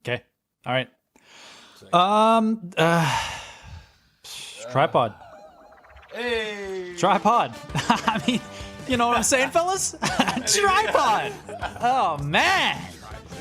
Okay. All right. Tripod. Hey. Tripod. I mean, you know what I'm saying, fellas? Tripod. Oh, man.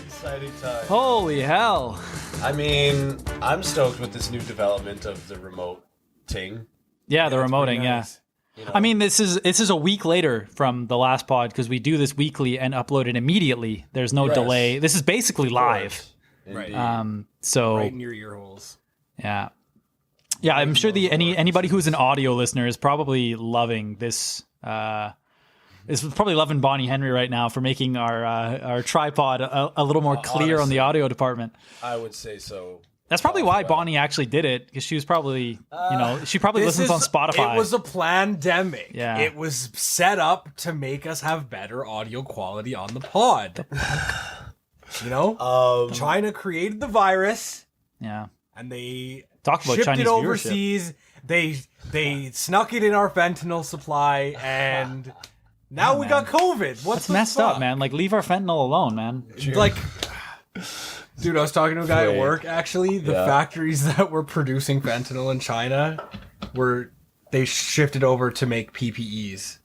Exciting time. Holy hell. I mean, I'm stoked with this new development of the remote ting. Yeah, the remoting, nice. yeah. You know, I mean, this is a week later from the last pod because we do this weekly and upload it immediately. There's no Yes. delay. This is basically live. Indeed. So Right in your ear holes. yeah. Yeah, I'm sure anybody who's an audio listener is probably loving this. Is probably loving Bonnie Henry right now for making our tripod a little more clear on the audio department. I would say so. That's probably why Bonnie actually did it, because she was probably, she probably listens on Spotify. It was a pandemic. Yeah. It was set up to make us have better audio quality on the pod. China created the virus, Yeah. and they Talk about shipped Chinese it overseas. They snuck it in our fentanyl supply, and now we got COVID. What's That's messed up, man. Like, leave our fentanyl alone, man. Like, dude, I was talking to a guy at work, actually. The Yeah. factories that were producing fentanyl in China they shifted over to make PPEs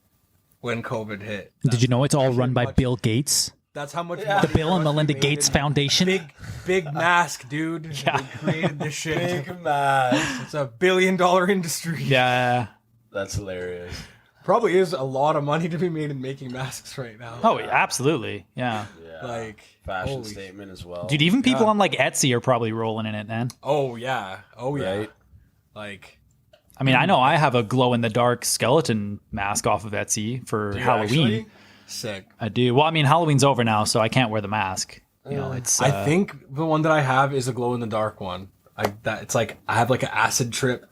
when COVID hit. Did you know it's all run by Bill Gates? That's how much The Bill and Melinda Gates Foundation? Big mask, dude. Yeah. They created this shit. Big man. It's a $1 billion industry. Yeah. That's hilarious. Probably is a lot of money to be made in making masks right now. Oh, absolutely. Yeah. Yeah. Like, Fashion holy- statement as well. Dude, even people on like Etsy are probably rolling in it, man. Oh yeah. Right? Like, I mean, I know I have a glow in the dark skeleton mask off of Etsy for Halloween. actually? sick. I do. Well, I mean, Halloween's over now, so I can't wear the mask. You know, it's. I think the one that I have is a glow in the dark one. It's like I have like an acid trip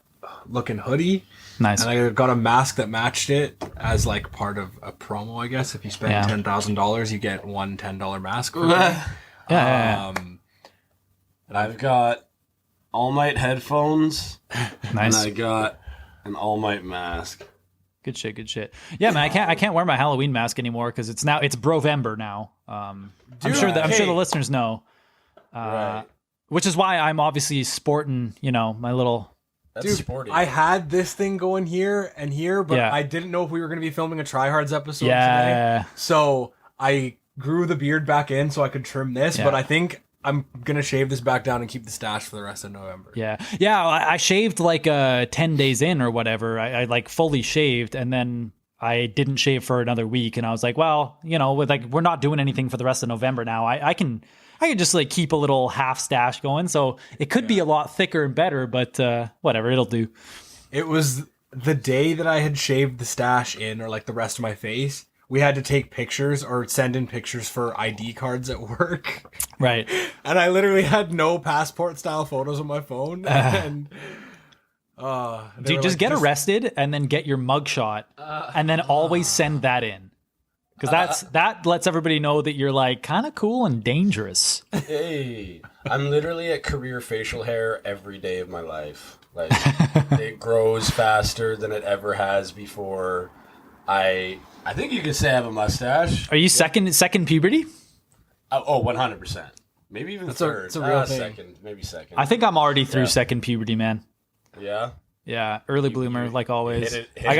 looking hoodie. Nice. And I got a mask that matched it as like part of a promo, I guess. If you spend Yeah. $10,000, you get one $10 mask. For Yeah. Um, And I've got All Might headphones. Nice. And I got an All Might mask. Good shit. Good shit. Yeah, man. I can't wear my Halloween mask anymore because it's Brovember now. I'm sure the listeners know. Right. Which is why I'm obviously sporting, my little. That's dude, sporty. I had this thing going here and here, but Yeah. I didn't know if we were going to be filming a TriHards episode Yeah. today. So I grew the beard back in so I could trim this, Yeah. but I think I'm going to shave this back down and keep the stash for the rest of November. Yeah. Yeah. I shaved like 10 days in or whatever. I like fully shaved, and then I didn't shave for another week. And I was like, well, we're not doing anything for the rest of November now. I can just like keep a little half stash going. So it could be a lot thicker and better, but whatever, it'll do. It was the day that I had shaved the stash in, or like the rest of my face. We had to take pictures or send in pictures for ID cards at work. Right. And I literally had no passport style photos on my phone. And they Dude, were just like, get arrested and then get your mugshot and then always send that in. Because that lets everybody know that you're like kind of cool and dangerous. Hey, I'm literally at career facial hair every day of my life. Like, it grows faster than it ever has before. I think you could say I have a mustache. Are you second puberty? Oh, 100%. Maybe even third. it's a real thing. Second, maybe second. I think I'm already through second puberty, man. Yeah. Yeah, early bloomer, like always. hit it I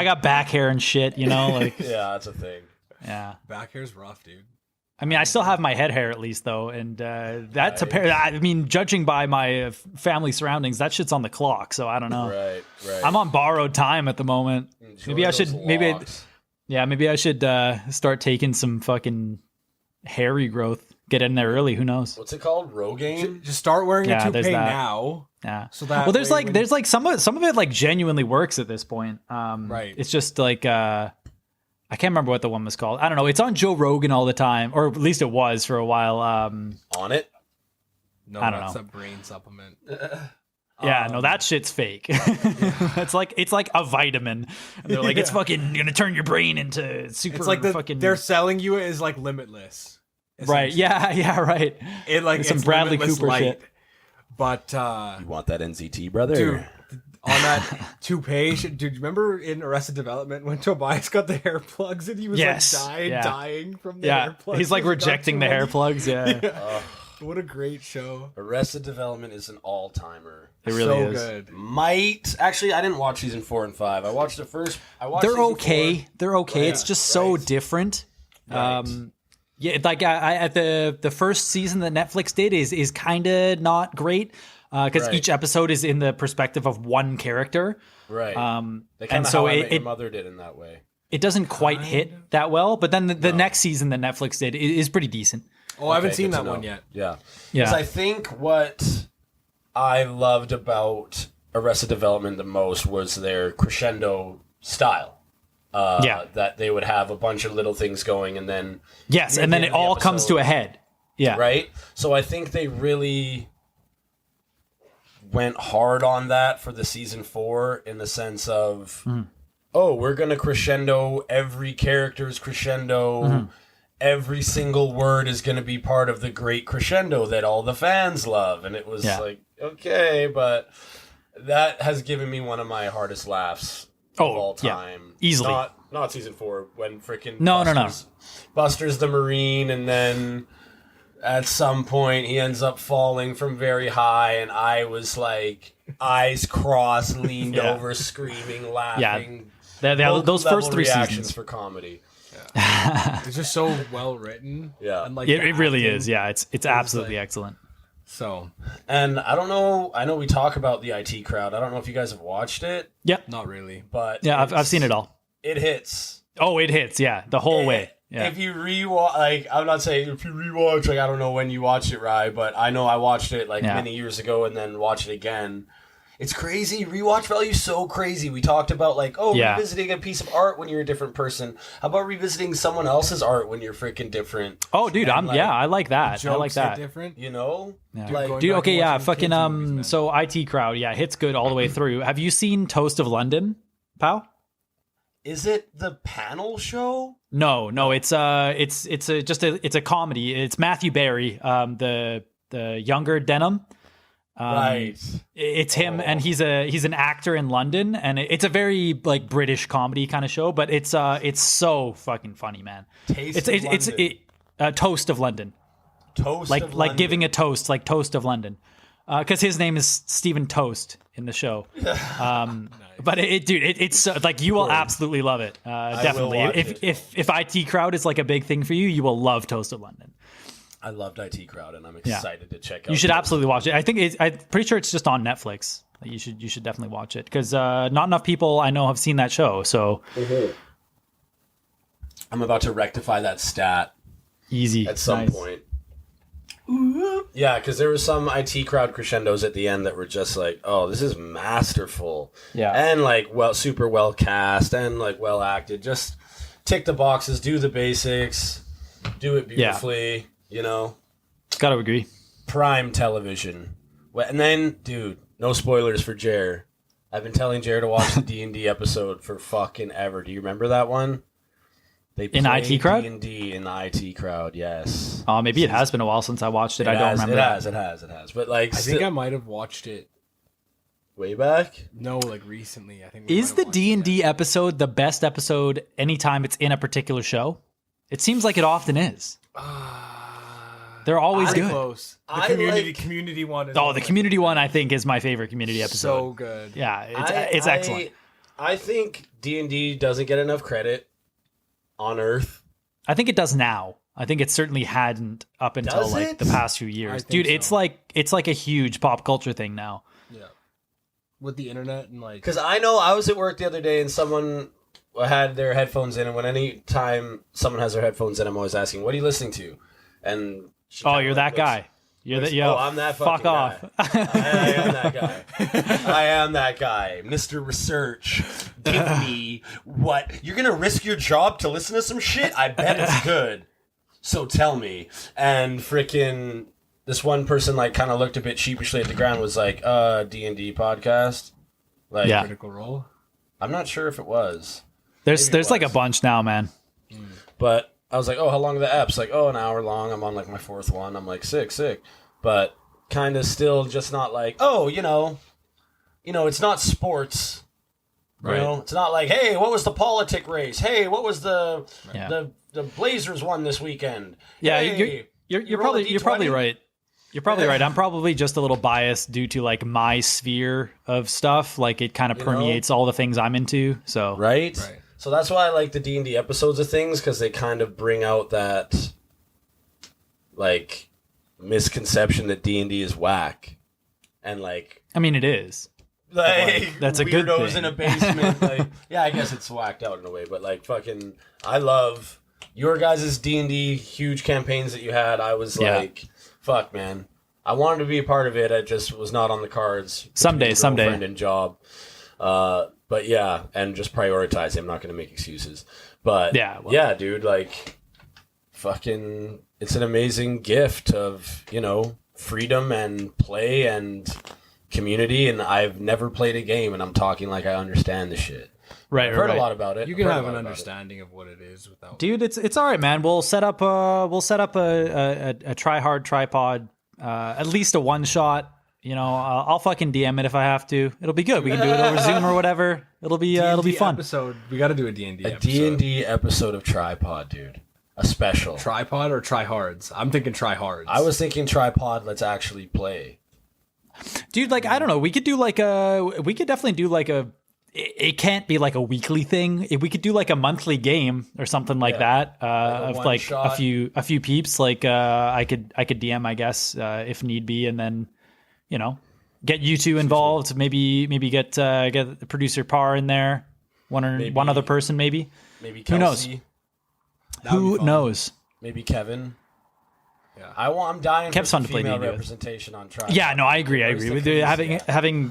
got back hair and shit, like Yeah, that's a thing. yeah. back hair's rough, dude. I mean, I still have my head hair at least though, and that's I mean, judging by my family surroundings, that shit's on the clock. So I don't know. Right. I'm on borrowed time at the moment. Enjoy Maybe I should. those Maybe. locks. Maybe I should start taking some fucking hair regrowth. Get in there early. Who knows? What's it called? Rogaine? Just start wearing Yeah, a there's toupee that. now. Yeah. So that well, there's way like when- there's like some of it like genuinely works at this point. Right. It's just like I can't remember what the one was called. I don't know. It's on Joe Rogan all the time, or at least it was for a while. On it? No, I don't that's know. a brain supplement. Yeah, no, that shit's fake. it's like a vitamin. And they're like, it's fucking gonna turn your brain into super. It's like fucking. they're selling you it as like limitless. Right. Yeah. Right. It like Some it's Bradley Limitless Cooper light. shit. But You want that NZT, brother? dude, on that toupee, dude, you remember in Arrested Development when Tobias got the hair plugs and he was Yes, like yeah. dying from the hair Yeah. plugs? He's like He got rejecting too the hair many. plugs. Yeah. What a great show. Arrested Development is an all-timer. It really So is. good. Actually, I didn't watch season 4 and 5. I watched the first. They're okay. 4. They're okay. Right. It's just so different. Right. Yeah, like I at the first season that Netflix did is kind of not great because each episode is in the perspective of one character. Right. They kind and of so how I Met Your Mother did in that way. It doesn't quite hit that well, but then the next season that Netflix did is pretty decent. Oh, I haven't seen that one yet. Yeah. Yeah. Because I think what I loved about Arrested Development the most was their crescendo style. That they would have a bunch of little things going and then... Yes, and then it all comes to a head. Yeah. Right? So I think they really went hard on that for the season 4 in the sense of, we're going to crescendo, every character's crescendo, every single word is going to be part of the great crescendo that all the fans love. And it was like, okay, but that has given me one of my hardest laughs of all time. Easily. Not season 4, when freaking No. Buster's the Marine, and then at some point he ends up falling from very high, and I was like, eyes crossed, leaned over, screaming, laughing. Yeah, those first 3 reactions seasons for comedy. It's just so well written. Yeah. And like it really is. Yeah, it's absolutely excellent. So, and I don't know. I know we talk about the IT Crowd. I don't know if you guys have watched it. Yeah, not really. But yeah, I've seen it all. It hits. Oh, it hits. Yeah, the whole way. Yeah. If you rewatch, like, I'm not saying if you rewatch, like, I don't know when you watched it, Rye, but I know I watched it like many years ago and then watched it again. It's crazy. Rewatch value is so crazy. We talked about like, revisiting a piece of art when you're a different person. How about revisiting someone else's art when you're freaking different? Oh, dude, I like that. I like that. Different, you know? Yeah. Like, dude, okay, yeah, fucking so IT Crowd, yeah, hits good all the way through. Have you seen Toast of London, pal? Is it the panel show? No, it's a comedy. It's Matthew Barry, the younger Denham. Right. It's him, and he's an actor in London, and it's a very like British comedy kind of show, but it's so fucking funny, man. Toast of London. Toast like of London. Like giving a toast, like Toast of London, because his name is Stephen Toast in the show. Nice. But it's like you will absolutely love it. Definitely, if IT Crowd is like a big thing for you, you will love Toast of London. I loved IT Crowd, and I'm excited to check out. You should absolutely watch it. I'm pretty sure it's just on Netflix. You should definitely watch it because not enough people I know have seen that show. So I'm about to rectify that stat. Easy at some point. Yeah, because there were some IT Crowd crescendos at the end that were just like, oh, this is masterful. Yeah, and like super well cast and like well acted. Just tick the boxes, do the basics, do it beautifully. Yeah. You know, gotta agree. Prime television. And then, dude, no spoilers for Jer. I've been telling Jer to watch the D&D episode for fucking ever. Do you remember that one? They in IT Crowd? D&D in the IT Crowd, yes. Oh, maybe it has been a while since I watched it. I don't remember. It has. But like, I think I might have watched it way back. No, like recently. I think. Is the D&D episode the best episode anytime it's in a particular show? It seems like it often is. They're always good. Close. The community one. Is the community one I think is my favorite community episode. So good. Yeah, it's excellent. I think D&D doesn't get enough credit on Earth. I think it does now. I think it certainly hadn't up until like the past few years. Dude, so. it's like a huge pop culture thing now. Yeah. With the internet and like, because I know I was at work the other day and someone had their headphones in, and any time someone has their headphones in, I'm always asking, "What are you listening to?" And you're that guy. I'm that fucking fuck off. Guy. I am that guy. I am that guy. Mr. Research. Give me what? You're going to risk your job to listen to some shit? I bet it's good. So tell me. And freaking this one person like kind of looked a bit sheepishly at the ground, was like, D&D podcast? Like, Critical Role? I'm not sure if it was. There's like a bunch now, man. But I was like, oh, how long are the eps? Like, oh, an hour long. I'm on like my 4th one. I'm like, sick. But kind of still just not like, oh, you know, it's not sports. Right. You know, it's not like, hey, what was the politic race? Hey, what was the Blazers won this weekend? Yeah, hey, you're probably right. You're probably right. I'm probably just a little biased due to like my sphere of stuff. Like it kind of permeates all the things I'm into. So right. So that's why I like the D&D episodes of things, because they kind of bring out that like misconception that D&D is whack, and like I mean it is. Like that's a good weirdos thing. in a basement. Like, yeah, I guess it's whacked out in a way, but like fucking, I love your guys' D&D huge campaigns that you had. I was like, fuck, man, I wanted to be a part of it. I just was not on the cards. Someday. Girlfriend and job. But yeah, and just prioritize. I'm not going to make excuses. But yeah, dude, like fucking, it's an amazing gift of, you know, freedom and play and community. And I've never played a game, and I'm talking like I understand the shit. Right. I've heard a lot about it. You can have an understanding of what it is without. Dude, it's all right, man. We'll set up a TriHard tripod, at least a one shot. You know, I'll fucking DM it if I have to. It'll be good. We can do it over Zoom or whatever. It'll be fun. Episode. We got to do a D&D episode. D&D episode of TriPod, dude. A special. TriPod or TriHards? I'm thinking TriHards. I was thinking TriPod. Let's actually play. Dude, like I don't know. We could definitely do like a. It can't be like a weekly thing. We could do like a monthly game or something like that. Of like shot. a few peeps. Like I could DM, I guess, if need be, and then. You know, get you two involved. Maybe get the producer Par in there. One other person, maybe. Maybe Kelsey. Who knows? Maybe Kevin. Yeah, I'm dying Kev's for fun to play female representation on Tri. Yeah, no, I agree. With having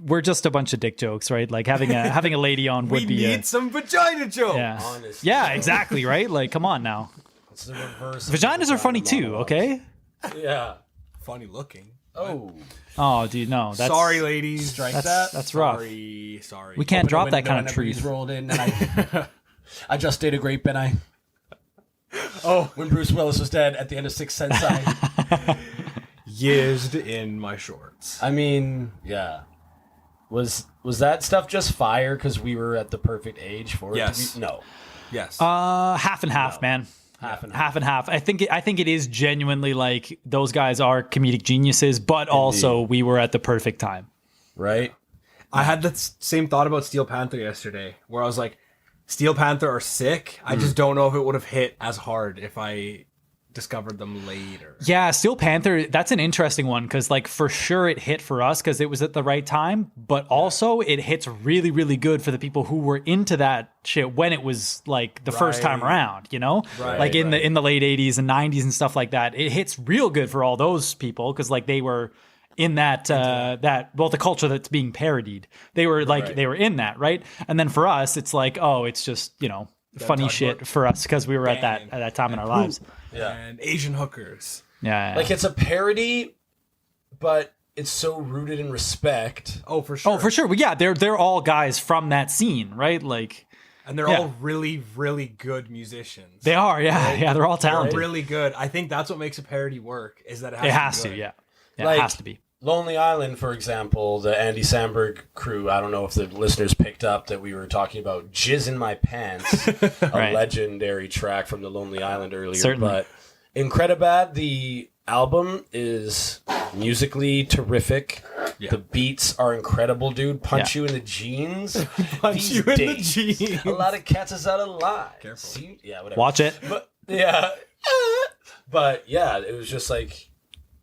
we're just a bunch of dick jokes, right? Like having a lady on would be. We need some vagina jokes. Yeah, honestly. Yeah, exactly. Right? Like, come on now. It's the reverse. Vaginas are funny too. Okay. Yeah. Funny looking. Oh, dude, no. That's, sorry, ladies. Strike that. That's rough. Sorry. We can't drop that kind of truth. Rolled in, and I just did a grape, and I. Oh, when Bruce Willis was dead at the end of Sixth Sense, I yizzed in my shorts. I mean, yeah. Was that stuff just fire because we were at the perfect age for it? Yes. To be? No. Yes. Half and half, man. Half and half. I think it is genuinely like those guys are comedic geniuses, but also we were at the perfect time. Right? I had the same thought about Steel Panther yesterday, where I was like, Steel Panther are sick. I just don't know if it would have hit as hard if I discovered them later. Yeah, Steel Panther, that's an interesting one because like for sure it hit for us because it was at the right time, but also it hits really, really good for the people who were into that shit when it was like the first time around, you know? Like in the late 80s and 90s and stuff like that. It hits real good for all those people because like they were in that the culture that's being parodied. They were like they were in that, right? And then for us it's like, oh, it's just, you know, funny shit for us because we were at that time in our lives. Yeah. And Asian hookers. Yeah. Like it's a parody, but it's so rooted in respect. Oh, for sure. Oh, for sure. Well, yeah, they're all guys from that scene, right? Like, and they're all really, really good musicians. They are, yeah. Right? Yeah, they're all talented. They're really good. I think that's what makes a parody work, is that it has to, yeah. Like, it has to be. Lonely Island, for example, the Andy Samberg crew, I don't know if the listeners picked up that we were talking about Jizz in My Pants, a legendary track from the Lonely Island earlier. Certainly. But Incredibad, the album, is musically terrific. Yeah. The beats are incredible, dude. Punch you in the jeans. Punch you in the jeans. A lot of cats is out of line. Careful. See? Yeah, whatever. Watch it. But, yeah. But, yeah, it was just like...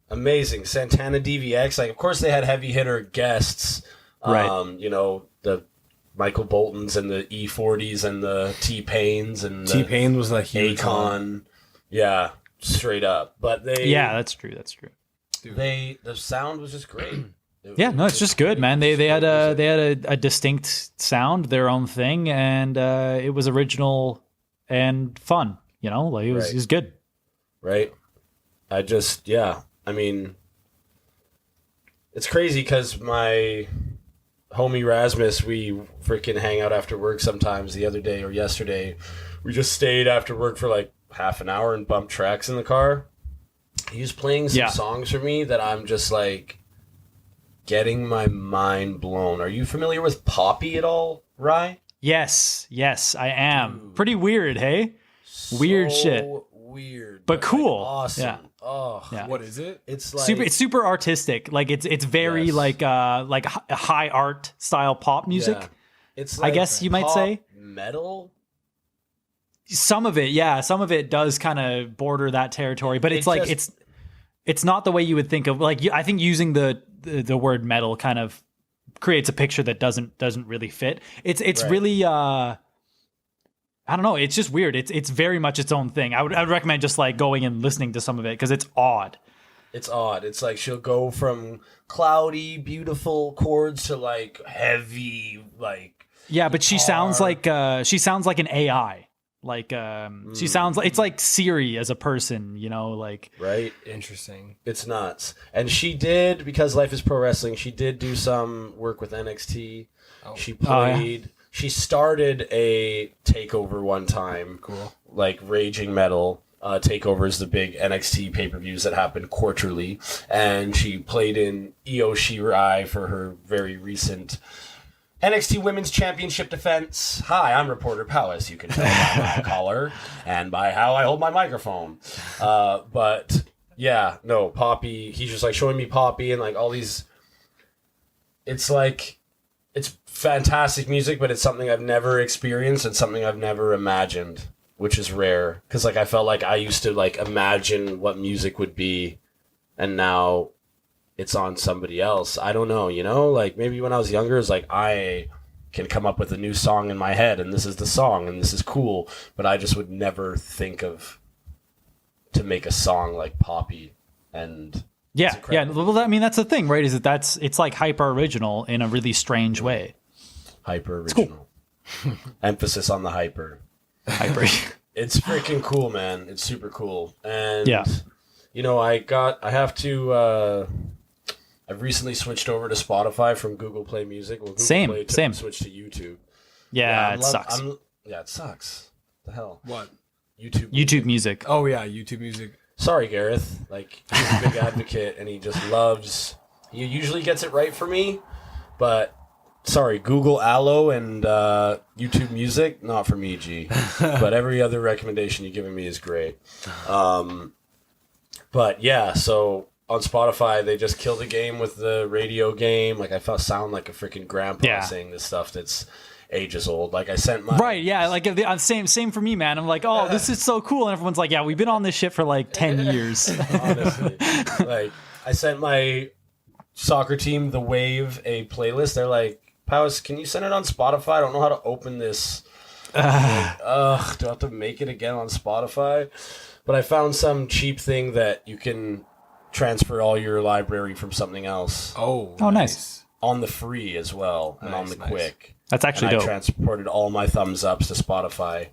amazing. Santana DVX, like of course they had heavy hitter guests, you know, the Michael Boltons and the E40s and the T-Pains and T-Pain was a huge Akon. Yeah, straight up. But that's true. Dude. The sound was just great. It's just good, man. They had a distinct sound, their own thing, and it was original and fun, you know, like it was good. Right. I mean, it's crazy because my homie Rasmus, we freaking hang out after work sometimes. The other day or yesterday, we just stayed after work for like half an hour and bumped tracks in the car. He was playing some songs for me that I'm just like getting my mind blown. Are you familiar with Poppy at all, Rye? Yes, I am. Dude. Pretty weird, hey? Weird shit. Weird. But cool. Like awesome. Yeah. Oh, Yeah. What is it? it's like Super, it's super artistic. Like it's very Yes. like high art style pop music. yeah. It's I guess you might pop say. metal. Some of it, yeah, some of it does kind of border that territory, but it's It like just- it's not the way you would think of. Like I think using the word metal kind of creates a picture that doesn't really fit. It's Right. really I don't know. It's just weird. It's very much its own thing. I would recommend just like going and listening to some of it because it's odd. It's odd. It's like she'll go from cloudy, beautiful chords to like heavy, like Yeah, but she sounds guitar. like an AI. Like she sounds like it's like Siri as a person, you know, like right. Interesting. It's nuts. And she did, because Life is Pro Wrestling, she did do some work with NXT. She played, she started a takeover one time. Cool. Like Raging Metal. Takeover is the big NXT pay-per-views that happen quarterly. And she played in Io Shirai for her very recent NXT Women's Championship defense. Hi, I'm reporter Powys. You can tell by my collar and by how I hold my microphone. But yeah, no, Poppy. He's just like showing me Poppy and like all these. It's like it's fantastic music, but it's something I've never experienced and something I've never imagined, which is rare. Because like I felt like I used to like imagine what music would be, and now it's on somebody else. I don't know, you know? Like, maybe when I was younger, it's like, I can come up with a new song in my head, and this is the song, and this is cool. But I just would never think of to make a song like Poppy. And yeah. Well, I mean, that's the thing, right? Is that it's like hyper original in a really strange way. hyper original. Emphasis on the hyper. Hyper. It's freaking cool, man. It's super cool. And, Yeah. you know, I've recently switched over to Spotify from Google Play Music. Well, Google Same, Play same. Switched to YouTube. Yeah, it sucks. Yeah, it sucks. The hell? What? YouTube music. Oh yeah, YouTube Music. Sorry, Gareth. Like, he's a big advocate, and he just loves. He usually gets it right for me, but sorry, Google Allo and YouTube Music, not for me, G. But every other recommendation you've given me is great. But yeah, so on Spotify, they just killed the game with the radio game. Like, I sound like a freaking grandpa saying this stuff that's ages old. Like, I sent my Right, yeah, like same for me, man. I'm like, oh, this is so cool, and everyone's like, yeah, we've been on this shit for like 10 years. honestly. Like, I sent my soccer team, The Wave, a playlist. They're like, Powys, can you send it on Spotify? I don't know how to open this. Like, do I have to make it again on Spotify? But I found some cheap thing that you can transfer all your library from something else Oh, nice. on the free as well, and on the Nice. quick. That's actually And I dope. transported all my thumbs ups to Spotify.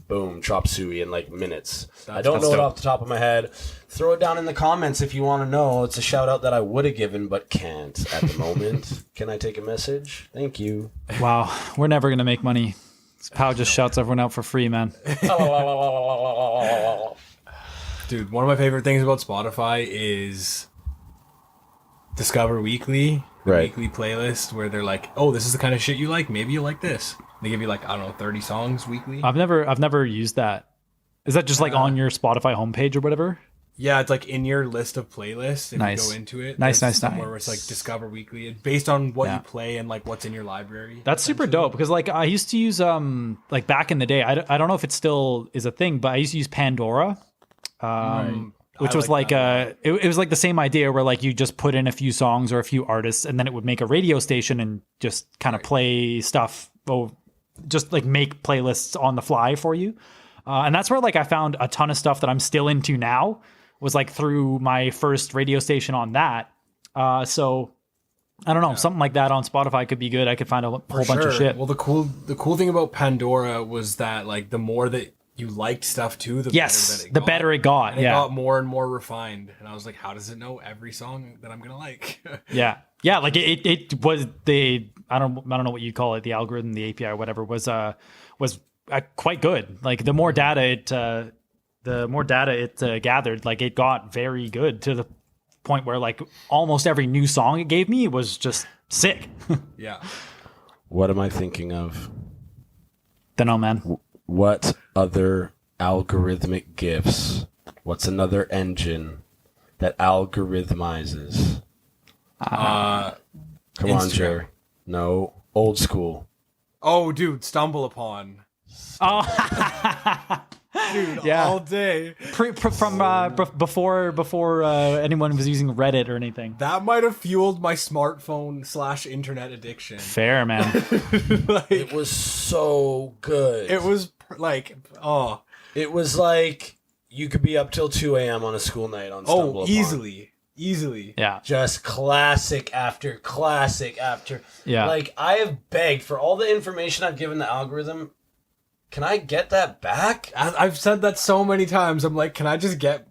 Boom, chop suey in like minutes. I don't know it dope. off the top of my head. Throw it down in the comments if you want to know. It's a shout out that I would have given but can't at the moment. Can I take a message? Thank you. Wow, we're never gonna make money. Pow just shouts everyone out for free, man. Dude, one of my favorite things about Spotify is Discover Weekly, the Right. weekly playlist where they're like, "Oh, this is the kind of shit you like. Maybe you like this." They give you like, I don't know, 30 songs weekly. I've never used that. Is that just like on your Spotify homepage or whatever? Yeah, it's like in your list of playlists. If Nice. you go into it, Nice, there's nice, somewhere nice. where it's like Discover Weekly, based on what Yeah. you play and like what's in your library. That's super dope because like I used to use like back in the day. I don't know if it still is a thing, but I used to use Pandora. Which I was like like it was like the same idea where like you just put in a few songs or a few artists and then it would make a radio station and just kind of play stuff, just like make playlists on the fly for you. And that's where like I found a ton of stuff that I'm still into now was like through my first radio station on that. So I don't know, something like that on Spotify could be good. I could find a whole bunch of shit. Well, the cool thing about Pandora was that like the more that you liked stuff too, the better it got. And It yeah. got more and more refined. And I was like, how does it know every song that I'm gonna like? Yeah. Like it was I don't know what you call it, the algorithm, the API or whatever was quite good. Like the more data it gathered, like it got very good to the point where like almost every new song it gave me was just sick. Yeah. What am I thinking of? Don't know, man. What other algorithmic gifts What's another engine that algorithmizes? Come on, Instagram. Jer. No, old school. Oh, dude, Stumble Upon. Oh, Dude, Yeah. all day. before anyone was using Reddit or anything. That might have fueled my smartphone / internet addiction. Fair, man. Like, It was so good. it was like, oh, It was like you could be up till 2 a.m. on a school night on Stumble Upon. easily. Yeah. Just classic after classic after. Yeah. Like, I have begged for all the information I've given the algorithm. Can I get that back? I've said that so many times. I'm like, can I just get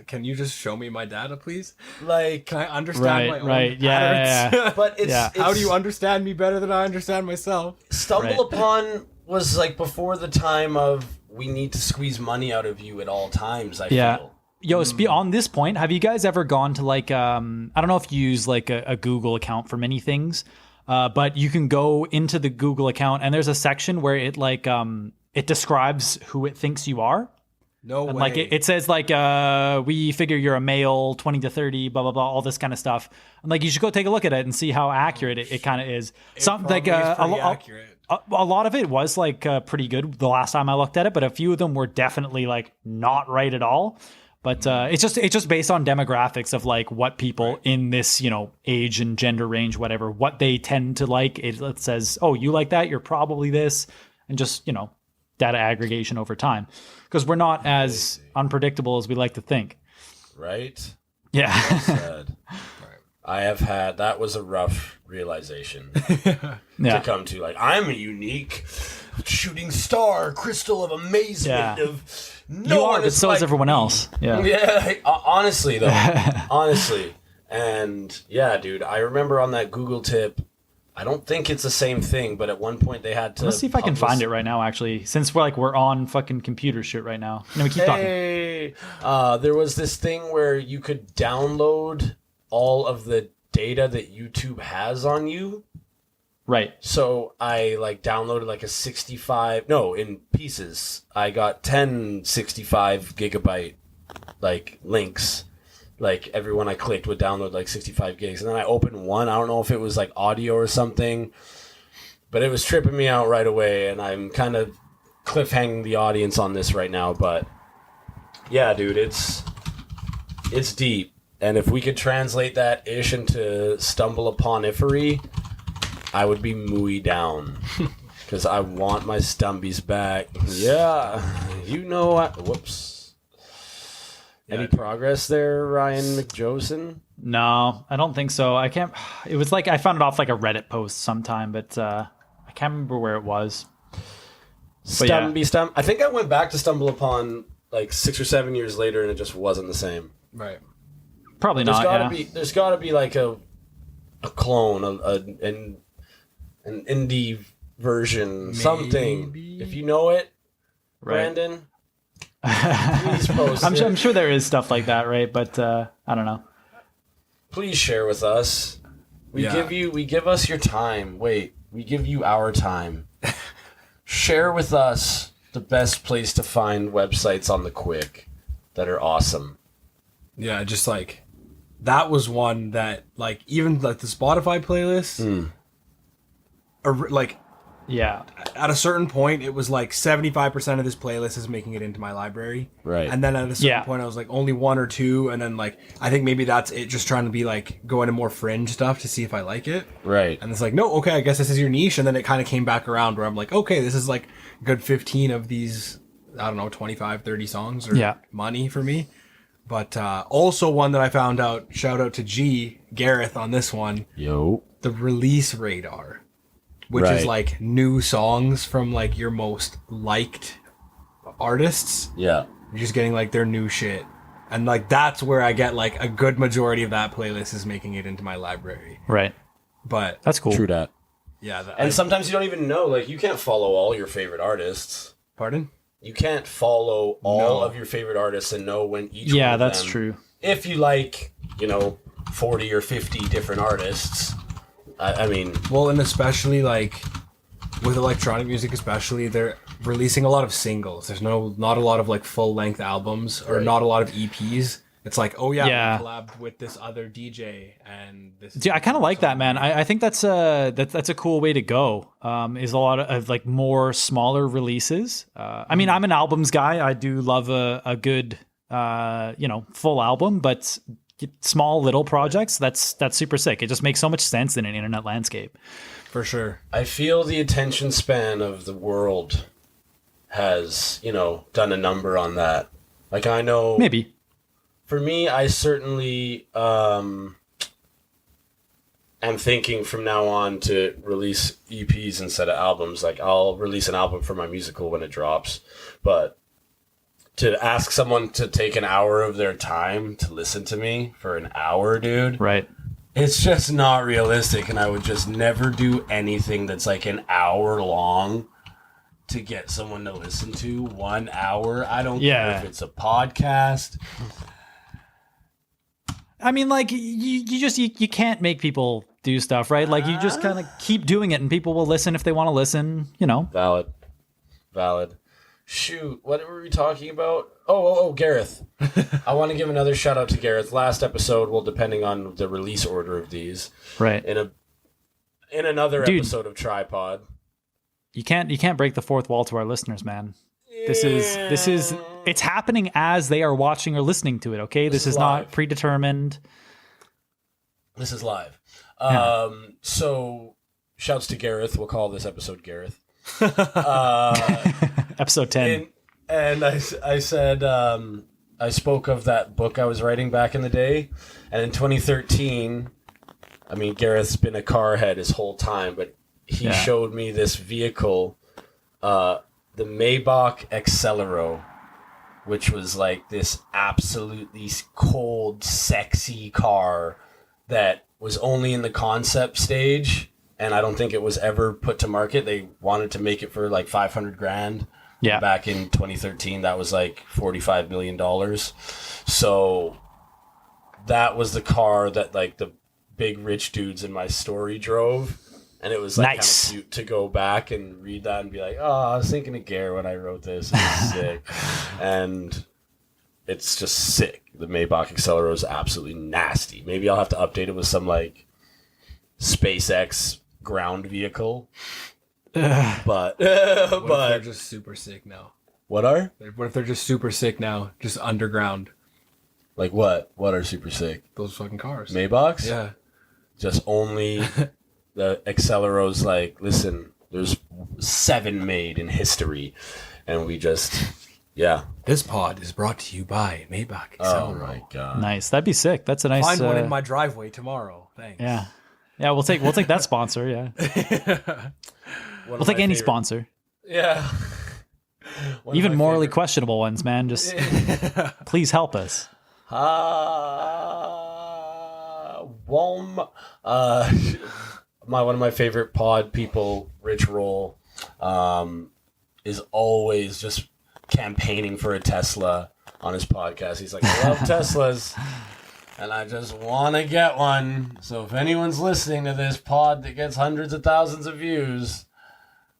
can you just show me my data, please? Like, Can I understand my own Right. patterns? Yeah. but it's, Yeah. it's How do you understand me better than I understand myself? Stumble Right. Upon was like before the time of we need to squeeze money out of you at all times. I Yeah. feel. Yo, on this point, have you guys ever gone to like I don't know if you use like a Google account for many things, but you can go into the Google account and there's a section where it like it describes who it thinks you are. No And way. like it says like we figure you're a male, 20 to 30, blah blah blah, all this kind of stuff. And like you should go take a look at it and see how accurate it kind of is. Some like Probably is pretty a accurate. lot of it was like pretty good the last time I looked at it, but a few of them were definitely like not right at all. But it's just based on demographics of like what people in this, age and gender range, whatever, what they tend to like. It says, oh, you like that? You're probably this. And just, data aggregation over time. Because we're not as unpredictable as we like to think. Right? Yeah. Sad. I have had, that was a rough realization Yeah. to come to. Like, I'm a unique shooting star, crystal of amazement. Yeah. Of no You are, one but is so is like everyone me. else. Yeah. Yeah, honestly though, honestly, and yeah, dude, I remember on that Google tip. I don't think it's the same thing, but at one point they had to. Let's see if I can find it right now, actually, since we're on fucking computer shit right now. No, we keep talking. Hey, there was this thing where you could download all of the data that YouTube has on you. Right. So I like downloaded like a 65, no, in pieces. I got 10 65 gigabyte like links. Like everyone I clicked would download like 65 gigs. And then I opened one. I don't know if it was like audio or something, but it was tripping me out right away. And I'm kind of cliffhanging the audience on this right now. But yeah, dude, it's deep. And if we could translate that ish into stumble upon ifery, I would be mooey down. Because I want my stumbies back. Yeah, you know what? Whoops. Any progress there, Ryan McJosen? No, I don't think so. I can't. It was like I found it off like a Reddit post sometime, but I can't remember where it was. Stumby. I think I went back to Stumble Upon like 6 or 7 years later, and it just wasn't the same. Right. Probably not. There's gotta be like a clone, an indie version, something. If you know it, Right. Brandon, please post it. I'm sure there is stuff like that, right? But I don't know. Please share with us. We Yeah. give us your time. Wait, we give you our time. Share with us the best place to find websites on the quick that are awesome. Yeah, just like that was one that like even like the Spotify playlist, like Yeah. at a certain point it was like 75% of this playlist is making it into my library. Right. And then at a certain Yeah. point I was like only one or two, and then like I think maybe that's it, just trying to be like go into more fringe stuff to see if I like it. Right. And it's like, no, okay, I guess this is your niche. And then it kind of came back around where I'm like, okay, this is like a good 15 of these, I don't know, 25, 30 songs or Yeah. money for me. But also one that I found out, shout out to Gareth on this one, Yo. the Release Radar, which Right. is like new songs from like your most liked artists. Yeah. You're just getting like their new shit. And like that's where I get like a good majority of that playlist is making it into my library. Right. But That's cool. True that. yeah, And sometimes you don't even know. Like, you can't follow all your favorite artists. pardon? You can't follow all No. of your favorite artists and know when each Yeah, one of that's them, true. If you like, 40 or 50 different artists, I mean, Well, and especially like with electronic music especially, they're releasing a lot of singles. There's not a lot of like full length albums or not a lot of EPs. It's like, oh yeah, we collabed with this other DJ and this. Yeah, I kind of like that, man. I think that's a cool way to go. Is a lot of like more smaller releases. I mean, I'm an albums guy. I do love a good full album, but small little projects, that's super sick. It just makes so much sense in an internet landscape. For sure. I feel the attention span of the world has, done a number on that. Like, I know... Maybe. For me, I certainly am thinking from now on to release EPs instead of albums. Like, I'll release an album for my musical when it drops. But to ask someone to take an hour of their time to listen to me for an hour, dude... Right. It's just not realistic, and I would just never do anything that's like an hour long to get someone to listen to. 1 hour. I don't care if it's a podcast. I mean, like, you can't make people do stuff, right? Like, you just kind of keep doing it, and people will listen if they want to listen, Valid. Shoot, what were we talking about? Oh, Gareth. I want to give another shout out to Gareth. Last episode, well, depending on the release order of these, right? In another episode of TriPod, you can't break the fourth wall to our listeners, man. This is it's happening as they are watching or listening to it. Okay, this is not predetermined. This is live. So, shouts to Gareth. We'll call this episode Gareth. Episode 10. And I said, I spoke of that book I was writing back in the day. And in 2013, I mean, Gareth's been a car head his whole time, but he showed me this vehicle, the Maybach Accelero, which was like this absolutely cold, sexy car that was only in the concept stage. And I don't think it was ever put to market. They wanted to make it for like $500,000. Yeah. Back in 2013, that was like $45 million. So that was the car that like the big rich dudes in my story drove. And it was like nice. Kind of cute to go back and read that and be like, oh, I was thinking of Gare when I wrote this. It's sick. And it's just sick. The Maybach Accelero is absolutely nasty. Maybe I'll have to update it with some like SpaceX ground vehicle. But they're just super sick now? What if they're just super sick now, just underground? Like what? What are super sick? Those fucking cars. Maybachs? Yeah. Just only the Accelero's like, listen, there's 7 made in history, and we just This pod is brought to you by Maybach Accelero. Oh my god. Nice. That'd be sick. That's a nice. Find one in my driveway tomorrow. Thanks. Yeah. Yeah, we'll take that sponsor, yeah. We'll take any sponsor. Yeah. Even morally questionable ones, man. Just please help us. One of my favorite pod people, Rich Roll, is always just campaigning for a Tesla on his podcast. He's like, I love Teslas. And I just want to get one. So if anyone's listening to this pod that gets hundreds of thousands of views,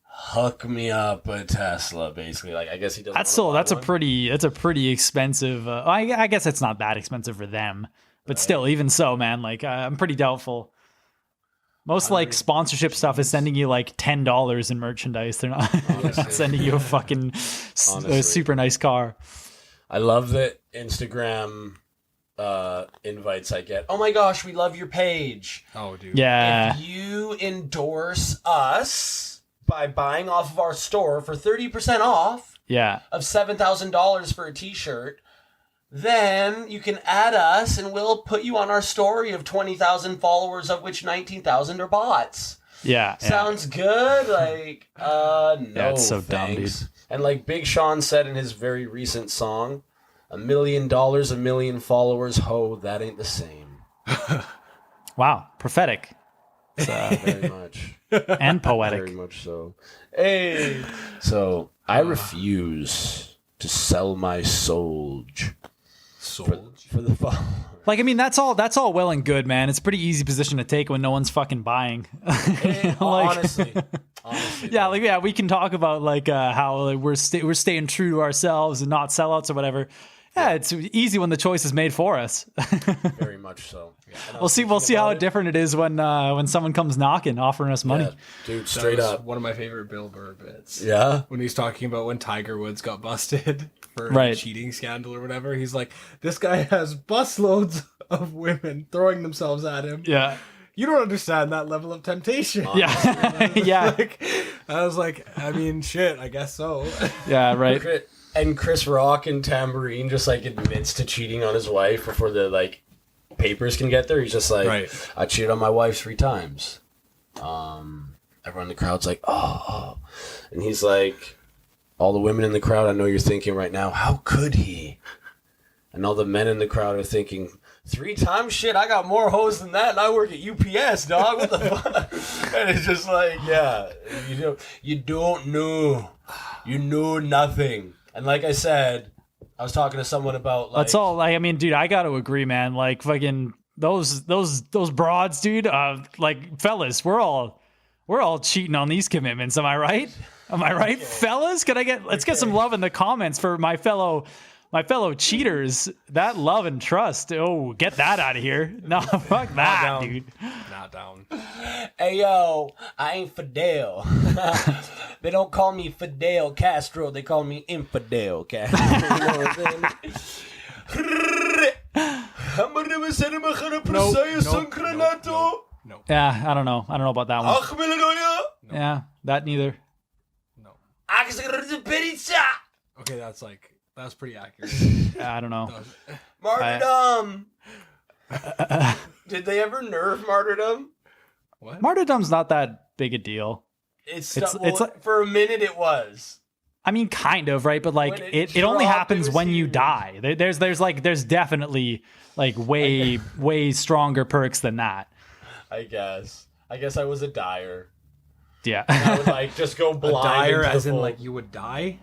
hook me up a Tesla. Basically, like I guess he doesn't. That's a pretty expensive. I guess it's not that expensive for them, but still, even so, man, like I'm pretty doubtful. Most like sponsorship stuff is sending you like $10 in merchandise. They're not sending you a fucking super nice car. I love that Instagram invites I get. Oh my gosh, we love your page. Oh, dude. Yeah. If you endorse us by buying off of our store for 30% off of $7,000 for a t-shirt, then you can add us and we'll put you on our story of 20,000 followers, of which 19,000 are bots. Yeah. Sounds good? Like, no, it's so thanks. dumb, dude. And like Big Sean said in his very recent song, $1 million, 1 million followers, ho, that ain't the same. Wow, prophetic. Very much. And poetic. Very much so. Hey! So, I refuse to sell my soul for the phone. Like, I mean, that's all well and good, man. It's a pretty easy position to take when no one's fucking buying. Honestly, yeah, like, yeah, we can talk about like how like, we're staying true to ourselves and not sellouts or whatever. Yeah, it's easy when the choice is made for us. Very much so. Yeah. We'll see how different it is when someone comes knocking, offering us money. Yeah, dude, straight up. One of my favorite Bill Burr bits. Yeah. When he's talking about when Tiger Woods got busted for a cheating scandal or whatever, he's like, this guy has busloads of women throwing themselves at him. Yeah. You don't understand that level of temptation. Yeah. Yeah. I was like, I mean, shit, I guess so. Yeah, right. And Chris Rock and Tambourine just like admits to cheating on his wife before the like papers can get there. He's just like, I cheated on my wife 3 times. Everyone in the crowd's like, oh. And he's like, all the women in the crowd, I know you're thinking right now, how could he? And all the men in the crowd are thinking, 3 times? Shit, I got more hoes than that, and I work at UPS, dog. What the fuck? And it's just like, yeah, you don't know. You know nothing. And like I said, I was talking to someone about like... That's all. Like, I mean, dude, I got to agree, man. Like, fucking those broads, dude. Like, fellas, we're all cheating on these commitments. Am I right? Am I right, fellas? Let's get some love in the comments for my fellow cheaters. That love and trust. Oh, get that out of here. No, fuck that, dude. Not down. Hey, yo, I ain't Fidel. They don't call me Fidel Castro. They call me Infidel Castro. You know what I'm saying? No. Yeah, I don't know about that one. Yeah, that neither. No. Okay, that's pretty accurate. I don't know. Martyrdom. Did they ever nerf martyrdom? What? Martyrdom's not that big a deal. It's like, for a minute it was. I mean, kind of, right? But like, it only happens when you die. There's definitely like way stronger perks than that. I guess I was a dyer. Yeah. And I would like just go blind. A dyer, as in like you would die.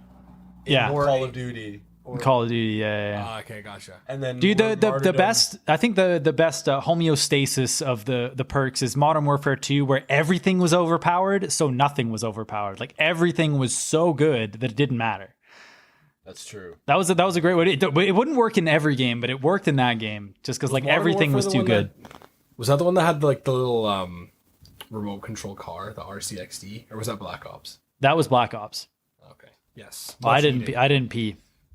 Yeah. Call of Duty. Call of Duty, yeah. Oh, okay, gotcha. And then, dude, the best, I think the best homeostasis of the perks is Modern Warfare 2, where everything was overpowered, so nothing was overpowered. Like everything was so good that it didn't matter. That's true. That was a great way. It wouldn't work in every game, but it worked in that game just because like everything was too good. Was that the one that had like the little remote control car, the RCXD, or was that Black Ops? That was Black Ops. Okay. Yes. Well, I didn't pee.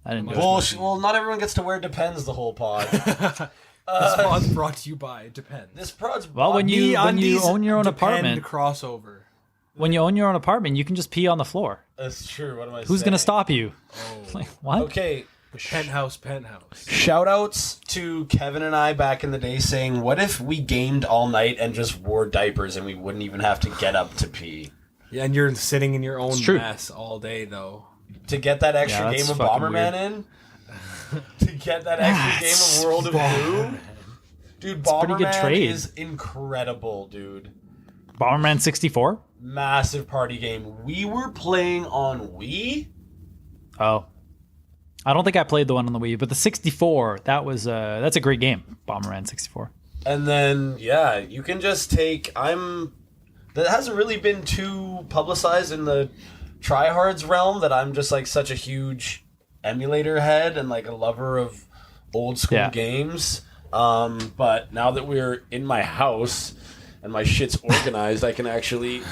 I didn't do it. Well, not everyone gets to wear Depends the whole pod. This pod's brought to you by Depends. This pod's when you own your own apartment crossover. When you own your own apartment, you can just pee on the floor. That's true. What am I saying? Who's gonna stop you? Oh. Like, what? Okay. Penthouse. Shout outs to Kevin and I back in the day saying, what if we gamed all night and just wore diapers and we wouldn't even have to get up to pee? Yeah, and you're sitting in your own mess all day though. To get that extra game of Bomberman in? To get that extra game of World of Blue? Dude, Bomberman is incredible, dude. Bomberman 64? Massive party game. We were playing on Wii? Oh. I don't think I played the one on the Wii, but the 64, that's a great game, Bomberman 64. And then, yeah, you can just take... That hasn't really been too publicized in the TriHards realm, that I'm just like such a huge emulator head and like a lover of old school games. But now that we're in my house and my shit's organized, I can actually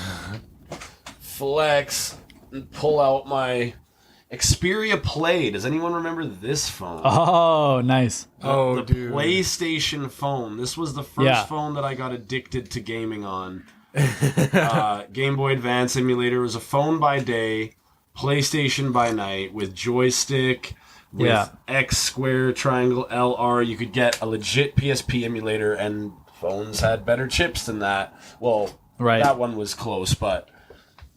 flex and pull out my Xperia Play. Does anyone remember this phone? Oh, nice. The PlayStation phone. This was the first phone that I got addicted to gaming on. Game Boy Advance emulator. Was a phone by day, PlayStation by night, with joystick, with X square, triangle, LR. You could get a legit PSP emulator, and phones had better chips than that. Well, that one was close, but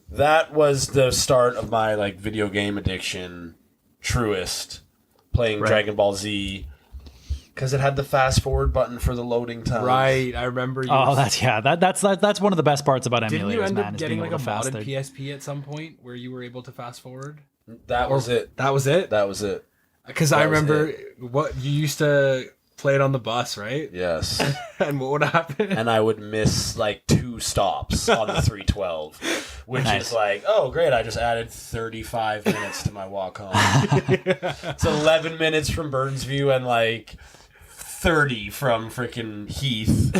that was the start of my like video game addiction. Truest, playing Dragon Ball Z. Because it had the fast forward button for the loading time. Right, I remember. That's one of the best parts about emulators. Didn't you end up man, getting like a modded PSP at some point where you were able to fast forward? That was it. That was it. That was it. Because I remember what you used to play it on the bus, right? Yes. And what would happen? And I would miss like 2 stops on the 312, which is like, oh, great. I just added 35 minutes to my walk home. It's 11 minutes from Burnsview and like 30 from freaking Heath,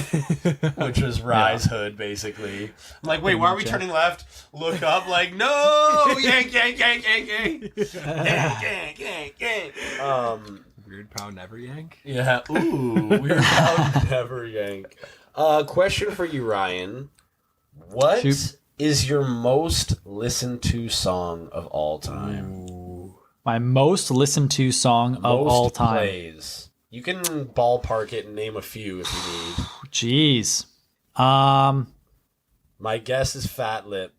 which was Rye's hood, basically. I'm like, wait, why are we turning left? Look up, like, no! Yank, yank, yank, yank, yank. Yank, yank, yank, yank. Weird Pow Never Yank? Yeah, ooh, Weird Pow Never Yank. Question for you, Ryan. What is your most listened to song of all time? Ooh. My most listened to song of all time. Plays. You can ballpark it and name a few if you need. Jeez. My guess is Fat Lip.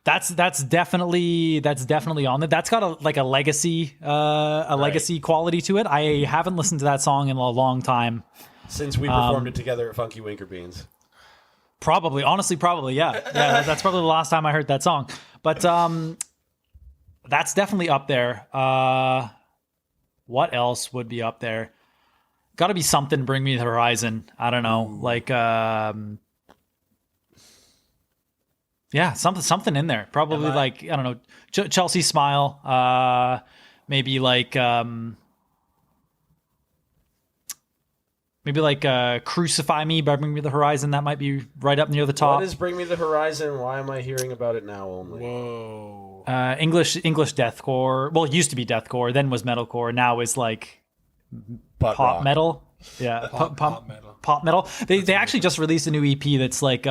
That's definitely on there. That's got a legacy legacy quality to it. I haven't listened to that song in a long time. Since we performed it together at Funky Winker Beans. Probably, yeah. Yeah, that's probably the last time I heard that song. But that's definitely up there. What else would be up there? Got to be something Bring Me to the Horizon. I don't know. Like yeah, something in there. Probably like, I don't know, Chelsea Smile. Maybe like Crucify Me by Bring Me to the Horizon. That might be right up near the top. What is Bring Me to the Horizon? Why am I hearing about it now only? Whoa. English deathcore. Well, it used to be deathcore, then was metalcore. Now is like pop metal. Yeah, pop metal. Pop metal. They actually just released a new EP that's like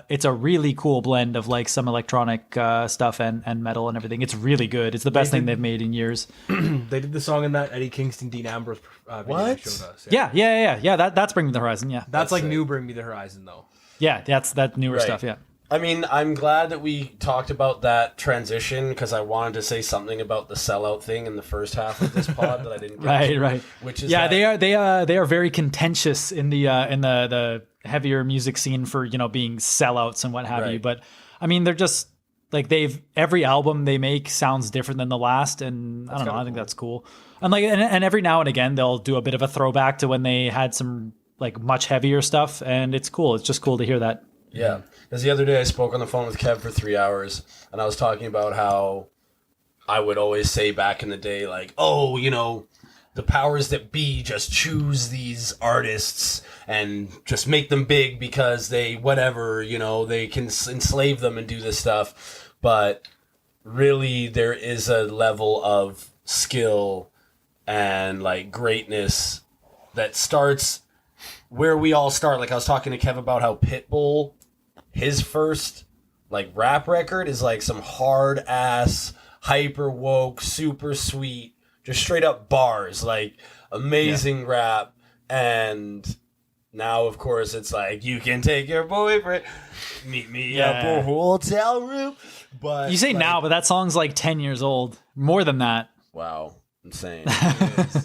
it's a really cool blend of like some electronic stuff and metal and everything. It's really good. It's the best thing they've made in years. They did the song in that Eddie Kingston, Dean Ambrose video they showed us. Yeah. That's Bring Me to the Horizon. Yeah, that's like new Bring Me to the Horizon though. Yeah, that's that newer stuff. Yeah. I mean, I'm glad that we talked about that transition because I wanted to say something about the sellout thing in the first half of this pod that I didn't get to. Right. Which is they are very contentious in the heavier music scene for, you know, being sellouts and what have you. But I mean, they're just like every album they make sounds different than the last, and I don't know. I think that's cool. And like and every now and again they'll do a bit of a throwback to when they had some like much heavier stuff, and it's cool. It's just cool to hear that. Yeah, because the other day I spoke on the phone with Kev for 3 hours, and I was talking about how I would always say back in the day, like, oh, you know, the powers that be just choose these artists and just make them big because they, whatever, you know, they can enslave them and do this stuff. But really, there is a level of skill and, like, greatness that starts where we all start. Like, I was talking to Kev about how Pitbull, his first like rap record is like some hard ass, hyper woke, super sweet, just straight up bars, like amazing rap. And now, of course, it's like, you can take your boyfriend, meet me at the hotel room. But you say like, now, but that song's like 10 years old, more than that. Wow, insane.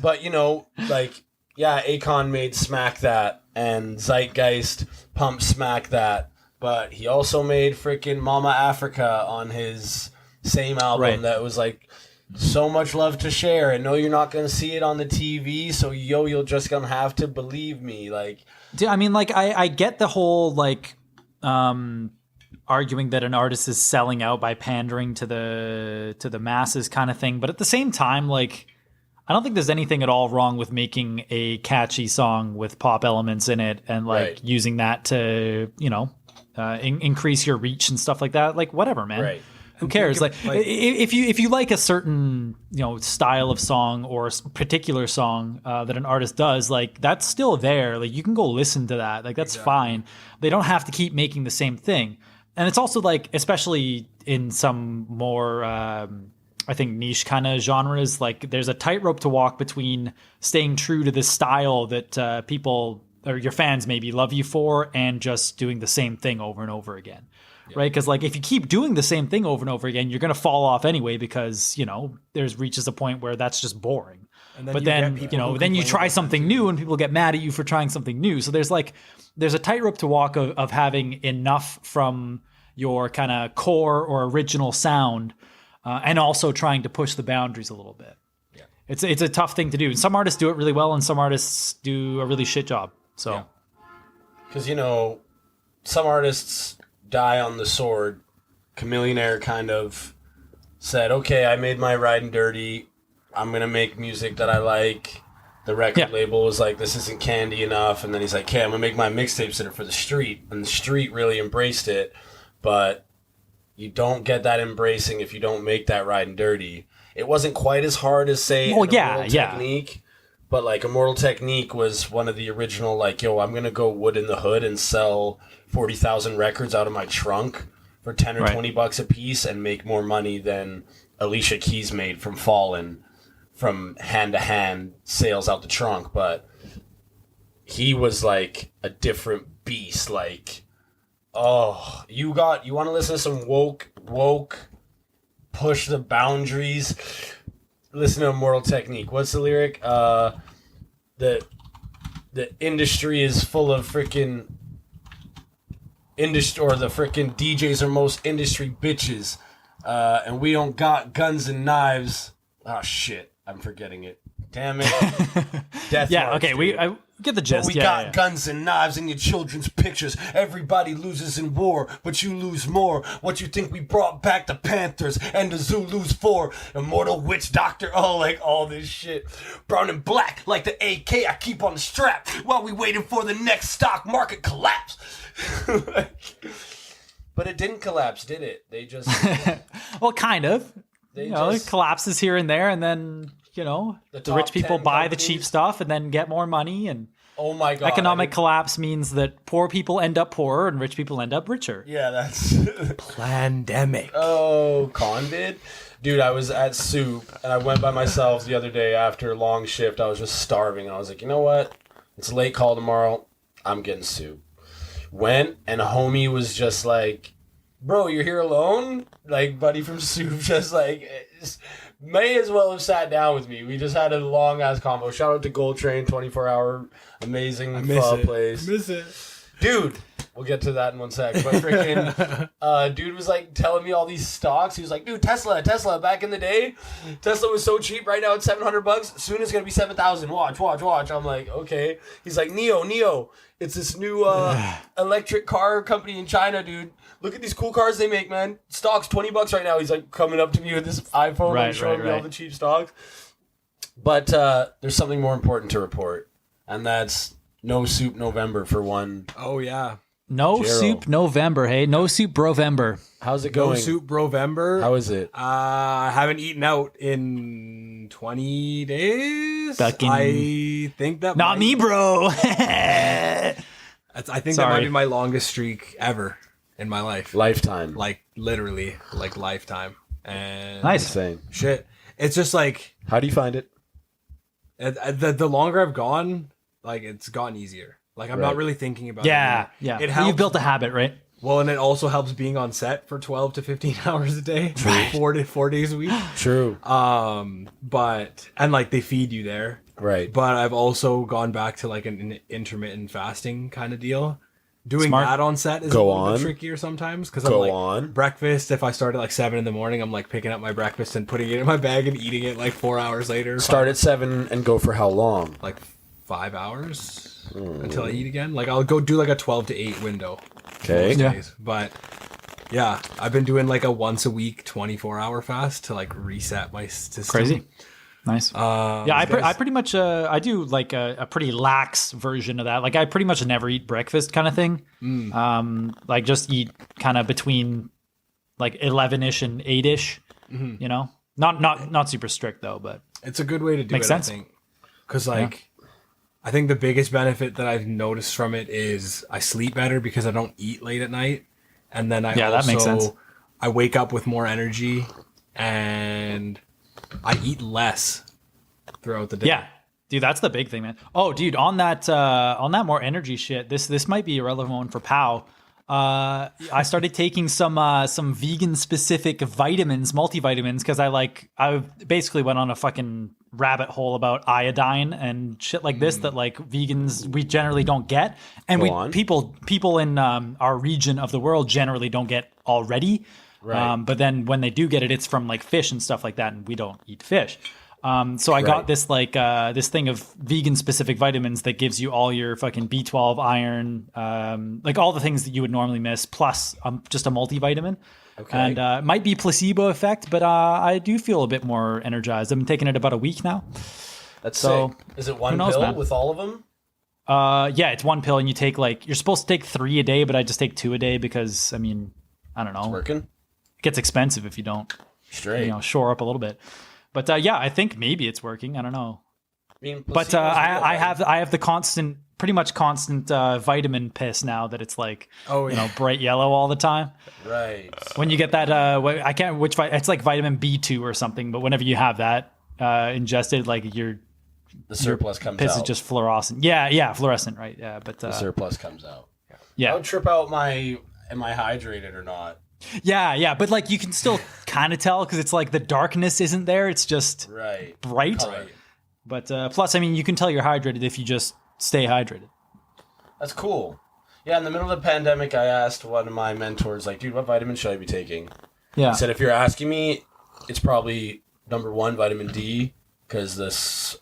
But you know, like, yeah, Akon made Smack That and Zeitgeist pumped Smack That. But he also made freaking Mama Africa on his same album that was like so much love to share. And no, you're not going to see it on the TV. So, you're just going to have to believe me. Like, I mean, like, I get the whole, like, arguing that an artist is selling out by pandering to the masses kind of thing. But at the same time, like, I don't think there's anything at all wrong with making a catchy song with pop elements in it and, like, using that to, you know, increase your reach and stuff like that. Like, whatever, man. Who cares? Like, if you like a certain, you know, style of song or particular song that an artist does, like, that's still there. Like, you can go listen to that. Like, that's fine. They don't have to keep making the same thing. And it's also like, especially in some more, I think, niche kind of genres, like, there's a tightrope to walk between staying true to this style that people or your fans maybe love you for and just doing the same thing over and over again. Right? Because, like, if you keep doing the same thing over and over again, you're going to fall off anyway because, you know, reaches a point where that's just boring. But then you know, then you try something new and people get mad at you for trying something new. So there's a tightrope to walk of having enough from your kind of core or original sound and also trying to push the boundaries a little bit. it's a tough thing to do. Some artists do it really well, and some artists do a really shit job. So, because some artists die on the sword. Chameleonaire kind of said, "Okay, I made my Riding Dirty. I'm gonna make music that I like." The record label was like, "This isn't candy enough," and then he's like, "Okay, I'm gonna make my mixtapes that are for the street," and the street really embraced it, but you don't get that embracing if you don't make that Riding Dirty. It wasn't quite as hard as, say, Immortal Technique, but like Immortal Technique was one of the original, like, yo, I'm gonna go Wood in the Hood and sell 40,000 records out of my trunk for 10 or $20 a piece and make more money than Alicia Keys made from Fallen, from hand-to-hand sales out the trunk. But he was like a different beast. Like, oh, you want to listen to some woke, push the boundaries? Listen to Immortal Technique. What's the lyric? The industry is full of freaking industry, or the freaking DJs are most industry bitches, and we don't got guns and knives. Oh shit, I'm forgetting it. Damn it. Death yeah, March, okay, dude. I get the gist. But we got guns and knives in your children's pictures. Everybody loses in war, but you lose more. What you think we brought back the Panthers and the Zulus for? Immortal Witch Doctor, like all this shit. Brown and black, like the AK I keep on the strap while we waiting for the next stock market collapse. But it didn't collapse, did it? They just... well, kind of. It collapses here and there, and then... the rich people buy the cheap stuff and then get more money, and oh my god, economic collapse means that poor people end up poorer and rich people end up richer. Yeah, that's pandemic. Oh, Con did? Dude, I was at Soup and I went by myself the other day after a long shift. I was just starving. I was like, you know what? It's a late call tomorrow. I'm getting Soup. Went, and a homie was just like, bro, you're here alone? Like, buddy from Soup just like... may as well have sat down with me. We just had a long ass combo. Shout out to Gold Train, 24-hour amazing pho place. Miss it, dude. We'll get to that in one sec. But freaking, dude was like telling me all these stocks. He was like, dude, Tesla. Back in the day, Tesla was so cheap. Right now it's $700. Soon it's gonna be 7,000. Watch. I'm like, okay. He's like, Neo. It's this new electric car company in China, dude. Look at these cool cars they make, man. Stock's $20 right now. He's like coming up to me with this iPhone and showing me all the cheap stocks. But there's something more important to report, and that's no Soup November for one. Oh yeah, no Soup November. Hey, no Soup Brovember. How's it going? No Soup Brovember. How is it? I haven't eaten out in 20 days. I think that not me, bro. I think that might be my longest streak ever in my life. Lifetime. Like, literally, like, lifetime. And nice. Insane. Shit. It's just like... How do you find it? The longer I've gone, like, it's gotten easier. Like, I'm not really thinking about it. Yeah. It helps. You've built a habit, right? Well, and it also helps being on set for 12 to 15 hours a day. Right. 4 days a week. True. But... And, like, they feed you there. Right. But I've also gone back to, like, an intermittent fasting kind of deal. Doing that on set is a little bit trickier sometimes, because I'm like, breakfast, if I start at like 7 in the morning, I'm like picking up my breakfast and putting it in my bag and eating it like 4 hours later. Start at 7 and go for how long? Like 5 hours until I eat again. Like, I'll go do like a 12 to 8 window. Okay. Days. But yeah, I've been doing like a once a week 24-hour fast to like reset my system. Crazy. Nice. I pretty much I do like a pretty lax version of that. Like, I pretty much never eat breakfast kind of thing. Like, just eat kind of between like 11ish and 8ish. Not super strict though, but it's a good way to do makes sense. I think, because like I think the biggest benefit that I've noticed from it is I sleep better because I don't eat late at night, and then that makes sense. I wake up with more energy and I eat less throughout the day. Yeah, dude, that's the big thing, man. Oh, dude, on that more energy shit, this might be a relevant one for Pow. I started taking some vegan specific vitamins, multivitamins, because I basically went on a fucking rabbit hole about iodine and shit like this that like vegans we generally don't get, and people in our region of the world generally don't get already. Right. But then when they do get it, it's from like fish and stuff like that, and we don't eat fish. So I got this this thing of vegan specific vitamins that gives you all your fucking B12, iron, like all the things that you would normally miss, plus just a multivitamin. Okay. And it might be placebo effect, but I do feel a bit more energized. I've been taking it about a week now. That's so sick. Is it one pill with all of them? Yeah, it's one pill, and you take you're supposed to take 3 a day, but I just take 2 a day because I don't know. It's working. It gets expensive if you don't shore up a little bit. But yeah, I think maybe it's working. I don't know. But I have the pretty much constant vitamin piss now that it's bright yellow all the time. Right. When you get that, I can't it's like vitamin B2 or something. But whenever you have that ingested, the surplus comes piss out. is just fluorescent. Yeah, fluorescent, right? Yeah, but the surplus comes out. Yeah. I'll trip out am I hydrated or not? Yeah, but you can still kind of tell because it's the darkness isn't there. It's just bright. Color. But plus, you can tell you're hydrated if you just stay hydrated. That's cool. Yeah, in the middle of the pandemic, I asked one of my mentors, dude, what vitamin should I be taking? Yeah. He said, if you're asking me, it's probably number 1, vitamin D, because this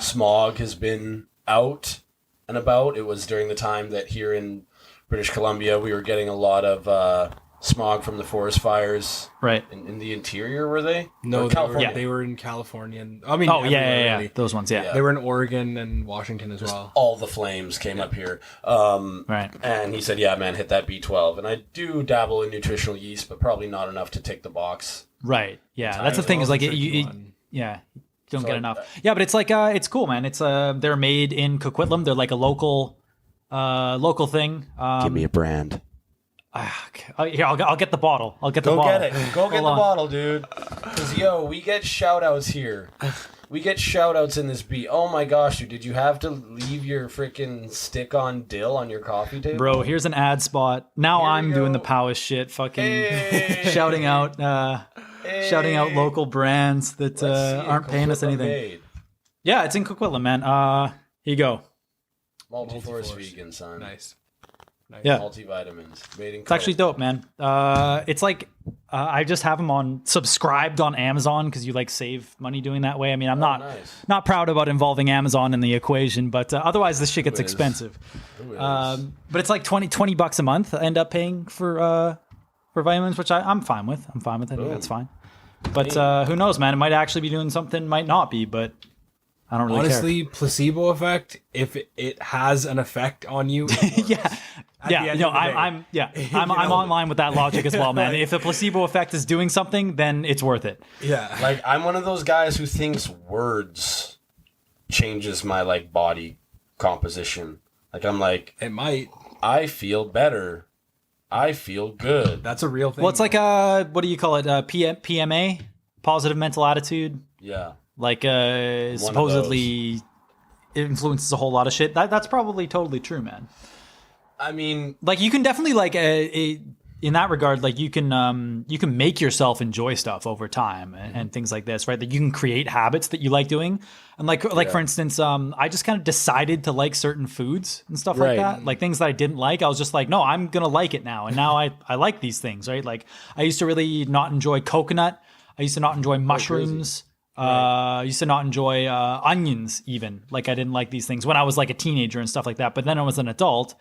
smog has been out and about. It was during the time that here in British Columbia, we were getting a lot of smog from the forest fires. Right. In the interior, were they? No, they were in California. Really. Those ones, yeah. They were in Oregon and Washington as well. All the flames came up here. Right. And he said, yeah, man, hit that B12. And I do dabble in nutritional yeast, but probably not enough to tick the box. Right. Yeah. That's the thing is you don't get enough. Yeah, but it's it's cool, man. It's they're made in Coquitlam. They're like a local thing. Give me a brand. Here, I'll get the bottle. Go get it. Go get the bottle, dude. Because, we get shout-outs here. We get shout-outs in this beat. Oh, my gosh, dude. Did you have to leave your freaking stick-on dill on your coffee table? Bro, here's an ad spot. Now I'm doing the Powys shit. Fucking shouting out local brands that aren't paying us anything. Made. Yeah, it's in Coquitlam, man. Here you go. Multi-force vegan, son. Nice. Yeah, multivitamins. Made in it's actually dope, man. It's I just have them subscribed on Amazon because you save money doing that way. I'm not proud about involving Amazon in the equation, but otherwise this shit gets expensive. But it's $20 a month. I end up paying for vitamins, which I'm fine with. I think that's fine. But who knows, man? It might actually be doing something, might not be, but I don't really care. Placebo effect, if it has an effect on you. I'm online with that logic as well, man. If the placebo effect is doing something, then it's worth it. Yeah. I'm one of those guys who thinks words changes my body composition. It might. I feel better. I feel good. That's a real thing. Well, it's what do you call it? PMA? Positive mental attitude? Yeah. Supposedly influences a whole lot of shit. That's probably totally true, man. You can definitely in that regard, you can make yourself enjoy stuff over time and things like this, right? That you can create habits that you like doing, and for instance, I just kind of decided to like certain foods and stuff like that, things that I didn't like. I was just no, I'm gonna like it now, and now I like these things, right? I used to really not enjoy coconut. I used to not enjoy mushrooms. I used to not enjoy onions even. I didn't like these things when I was a teenager and stuff like that. But then I was an adult.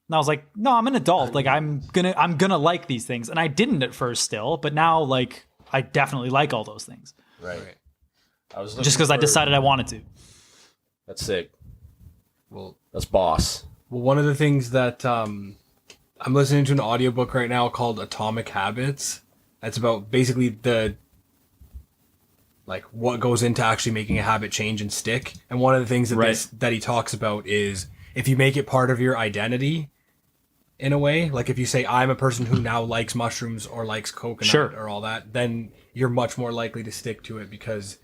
And I was no, I'm an adult. I'm gonna like these things, and I didn't at first still, but now I definitely like all those things. Right. I was just because I decided I wanted to. That's sick. Well, that's boss. Well, one of the things that I'm listening to an audiobook right now called Atomic Habits. That's about basically what goes into actually making a habit change and stick. And one of the things that he talks about is if you make it part of your identity. In a way, if you say I'm a person who now likes mushrooms or likes coconut or all that, then you're much more likely to stick to it because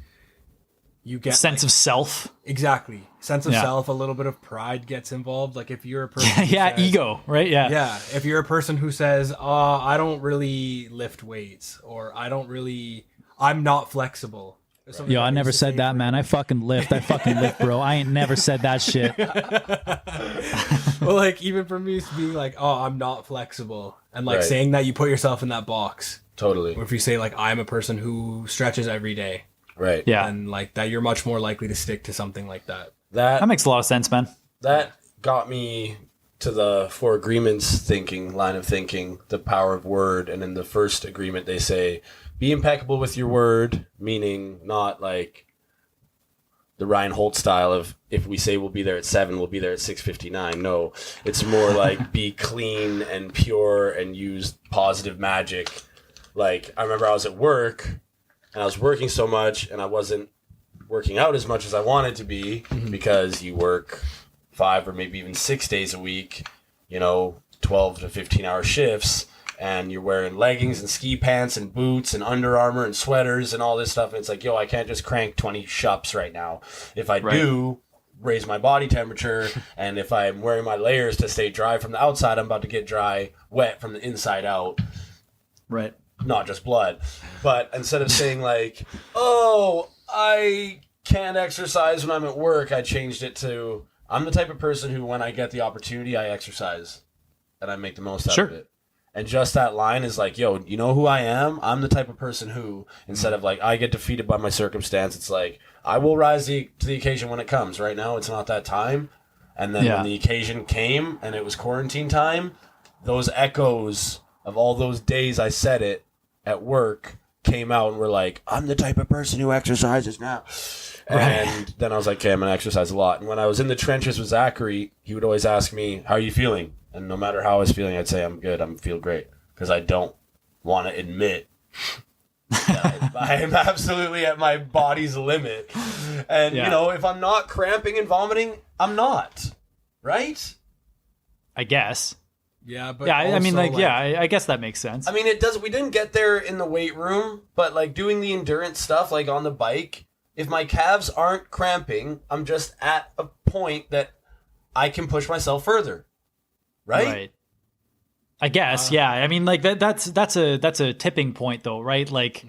you get sense of self. Exactly, sense of self. A little bit of pride gets involved. If you're a person, ego, right? Yeah. If you're a person who says, I don't really lift weights, or I'm not flexible. Yo, I never said that, man. I fucking lift, bro. I ain't never said that shit. Well, even for me, it's being I'm not flexible. And saying that, you put yourself in that box. Totally. Or if you say I'm a person who stretches every day. Right. Yeah. And like that, you're much more likely to stick to something like that. That makes a lot of sense, man. That got me to the 4 agreements line of thinking, the power of word. And in the first agreement, they say, be impeccable with your word, meaning not like the Ryan Holt style of if we say we'll be there at 7, we'll be there at 6:59. No, it's more like be clean and pure and use positive magic. Like I remember I was at work and I was working so much and I wasn't working out as much as I wanted to be because you work 5 or maybe even 6 days a week, 12 to 15 hour shifts. And you're wearing leggings and ski pants and boots and Under Armour and sweaters and all this stuff. And it's like, I can't just crank 20 shups right now. If I do, raise my body temperature. And if I'm wearing my layers to stay dry from the outside, I'm about to get wet from the inside out. Right. Not just blood. But instead of saying like, I can't exercise when I'm at work, I changed it to, I'm the type of person who, when I get the opportunity, I exercise. And I make the most out of it. And just that line is like, you know who I am? I'm the type of person who, instead of like, I get defeated by my circumstance, it's like, I will rise to the occasion when it comes. Right now, it's not that time. And then when the occasion came and it was quarantine time, those echoes of all those days I said it at work came out and were like, I'm the type of person who exercises now. And then I was like, okay, I'm going to exercise a lot. And when I was in the trenches with Zachary, he would always ask me, how are you feeling? And no matter how I was feeling, I'd say, I'm good. I feel great. Because I don't want to admit that I am absolutely at my body's limit. And, if I'm not cramping and vomiting, I'm not. Right? I guess. Yeah, but I mean, I guess that makes sense. I mean, it does. We didn't get there in the weight room, but like doing the endurance stuff, like on the bike, if my calves aren't cramping, I'm just at a point that I can push myself further. Right. I guess, yeah. I mean, like that's a tipping point, though, right? Like,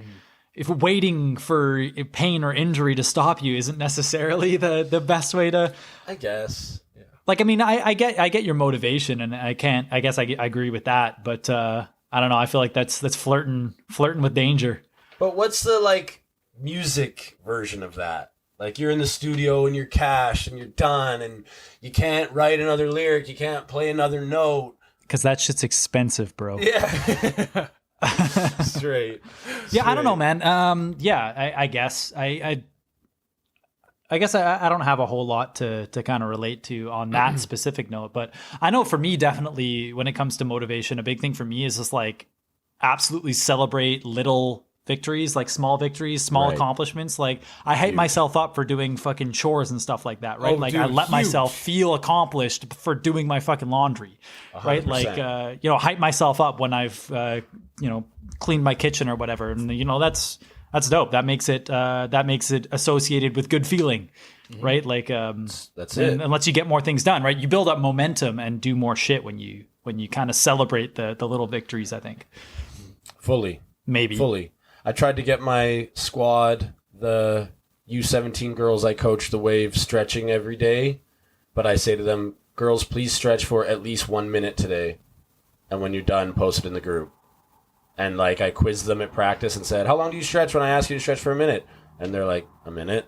if waiting for pain or injury to stop you isn't necessarily the best way to. I guess. Yeah. Like, I mean, I get your motivation, and I guess I agree with that, but I don't know. I feel like that's flirting with danger. But what's the music version of that? Like, you're in the studio and you're cashed and you're done and you can't write another lyric. You can't play another note. Because that shit's expensive, bro. Yeah. Straight. Yeah, I don't know, man. I guess. I guess I don't have a whole lot to kind of relate to on that specific note. But I know for me, definitely, when it comes to motivation, a big thing for me is just like absolutely celebrate little victories, like small victories, small accomplishments. Like I hype myself up for doing fucking chores and stuff like that, right? I let myself feel accomplished for doing my fucking laundry, 100%. Right? Like, hype myself up when I've, cleaned my kitchen or whatever. And, that's dope. That makes it associated with good feeling, right? Like, that's it. And lets you get more things done, right? You build up momentum and do more shit when you kind of celebrate the little victories, I think. Fully. I tried to get my squad, the U17 girls I coach the wave, stretching every day. But I say to them, girls, please stretch for at least 1 minute today. And when you're done, post it in the group. And I quizzed them at practice and said, how long do you stretch when I ask you to stretch for a minute? And they're like, a minute.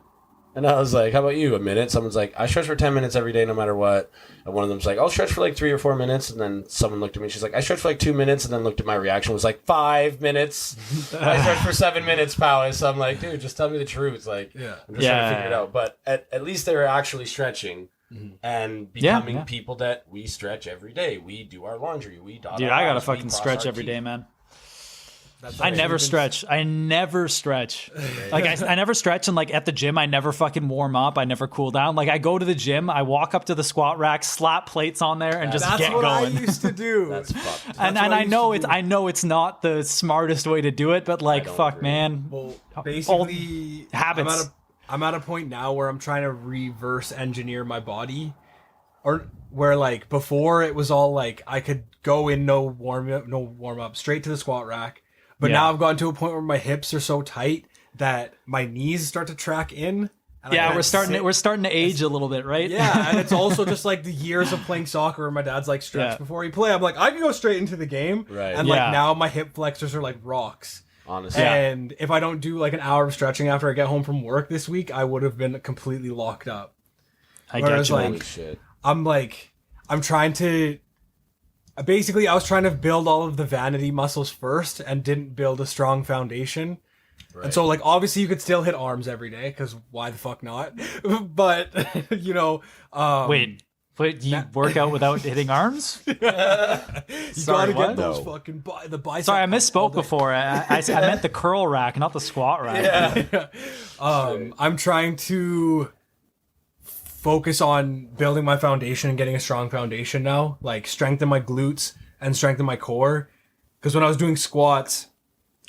And I was like, how about you, a minute? Someone's like, I stretch for 10 minutes every day no matter what. And one of them's like, I'll stretch for 3 or 4 minutes. And then someone looked at me and she's like, I stretch for 2 minutes. And then looked at my reaction, was like, 5 minutes. I stretch for 7 minutes, Powys. So I'm like, dude, just tell me the truth. I'm just trying to figure it out. But at least they were actually stretching and becoming people that we stretch every day. We do our laundry. We dot Dude, I got to fucking stretch every day, man. I never stretch. Like, I never stretch, and at the gym, I never fucking warm up. I never cool down. Like, I go to the gym, I walk up to the squat rack, slap plates on there, and just get going. That's what I used to do. That's fucked. And I know it's not the smartest way to do it, but fuck, man. Well, basically, habits. I'm at a point now where I'm trying to reverse engineer my body, or where before it was all I could go in no warm up, straight to the squat rack. But now I've gotten to a point where my hips are so tight that my knees start to track in. And we're starting to age a little bit, right? Yeah, and it's also just the years of playing soccer where my dad's stretch before you play. I'm I can go straight into the game. Right. And now my hip flexors are like rocks. honestly. And if I don't do like an hour of stretching after I get home from work this week, I would have been completely locked up. Whereas, like, holy shit. I'm trying to. Basically, I was trying to build all of the vanity muscles first and didn't build a strong foundation. Right. And so, like, obviously you could still hit arms every day, because why the fuck not? But, you know... Wait, you work out without hitting arms? You gotta get those fucking... the bicep... Sorry, I misspoke before. I meant the curl rack, not the squat rack. Yeah. I'm trying to focus on building my foundation and getting a strong foundation now. Like, strengthen my glutes and strengthen my core. Because when I was doing squats,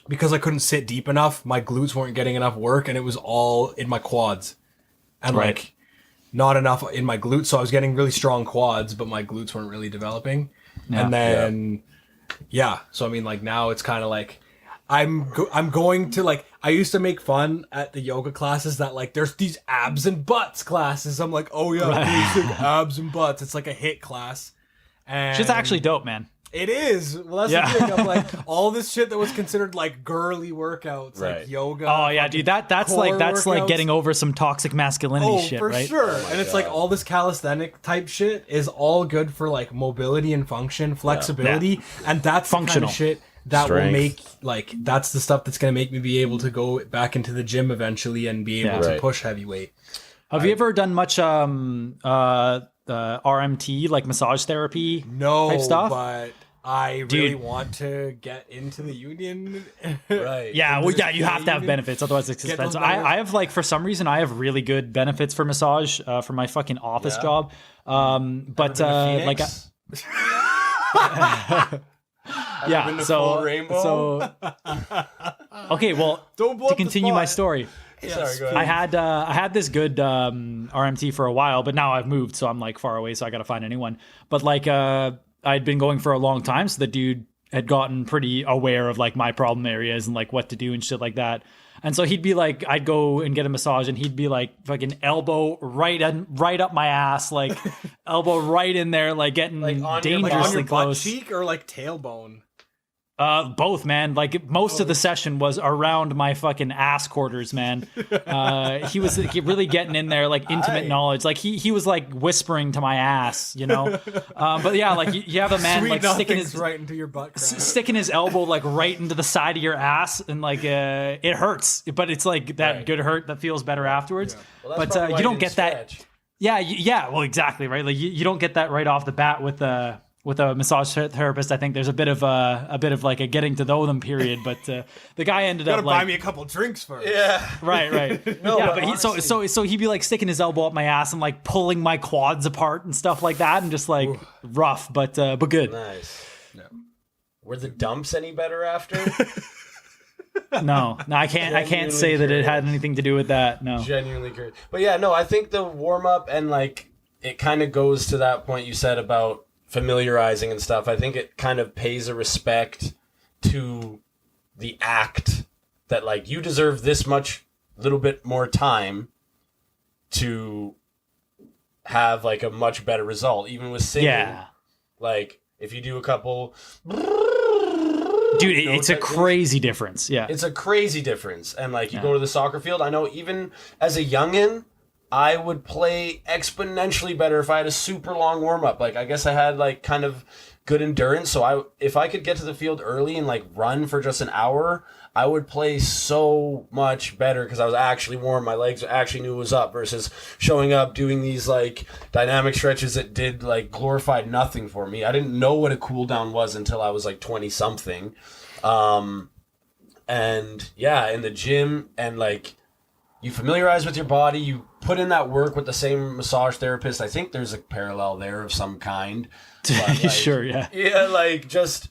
because I couldn't sit deep enough, my glutes weren't getting enough work, and it was all in my quads. And, like, not enough in my glutes. So I was getting really strong quads, but my glutes weren't really developing. Yeah. And then, so I mean, like, now it's kind of like, I'm going to, like, I used to make fun at the yoga classes that, like, there's these abs and butts classes. I'm like, oh yeah, like abs and butts. It's like a HIIT class. And shit's actually dope, man. It is. Well, that's the thing. I'm like, all this shit that was considered like girly workouts, like yoga. Oh yeah, dude. That's like getting over some toxic masculinity shit, for right? Sure. And it's like all this calisthenic type shit is all good for like mobility and function, flexibility, and that's functional the kind of shit that will make, like, that's the stuff that's going to make me be able to go back into the gym eventually and be able to push heavyweight. Have you ever done much RMT, like massage therapy type stuff? But I really want to get into the union. Right. Yeah, well, yeah, you have to have benefits, otherwise it's expensive. I have, like, for some reason, I have really good benefits for massage for my fucking office job. But like, yeah, so okay, well, to continue my story. Yes. Sorry, I had this good RMT for a while, but now I've moved, so I'm like far away, so I got to find a new one. But like I'd been going for a long time, so the dude had gotten pretty aware of like my problem areas and like what to do and shit like that. And so he'd be like, I'd go and get a massage, and he'd be like, fucking elbow right up my ass, like elbow right in there, like getting like dangerously close. Butt cheek or like tailbone? Both, man. Like, most of the session was around my fucking ass quarters, man. He was really getting in there, like, intimate knowledge. Like, he was like whispering to my ass, you know. But yeah, like, you have a man like sticking his right into your butt, sticking his elbow like right into the side of your ass, and like it hurts, but it's like that good hurt that feels better afterwards. Yeah. Well, but you don't get that. Yeah. Well, exactly, right. Like, you don't get that right off the bat with a massage therapist. I think there's a bit of like a getting to know them period, but the guy ended up like, buy me a couple drinks first. Yeah, right. No, yeah, but honestly, so he'd be like sticking his elbow up my ass and like pulling my quads apart and stuff like that, and just like rough, but good. Nice. Yeah. Were the dumps any better after? No, I can't say that it had anything to do with that. No, genuinely curious. But yeah, no, I think the warm up and like it kind of goes to that point you said about familiarizing and stuff. I think it kind of pays a respect to the act that like you deserve this much little bit more time to have like a much better result, even with singing. Yeah, like if you do a couple, dude, it's a crazy difference. Yeah, it's a crazy difference. And like you go to the soccer field, I know even as a youngin', I would play exponentially better if I had a super long warm-up. Like, I guess I had, like, kind of good endurance. So if I could get to the field early and, like, run for just an hour, I would play so much better because I was actually warm. My legs actually knew it was up versus showing up, doing these, like, dynamic stretches that did, like, glorified nothing for me. I didn't know what a cool down was until I was, like, 20-something. And, yeah, in the gym and, like, you familiarize with your body, you put in that work with the same massage therapist. I think there's a parallel there of some kind. But like, sure, yeah. Yeah, like just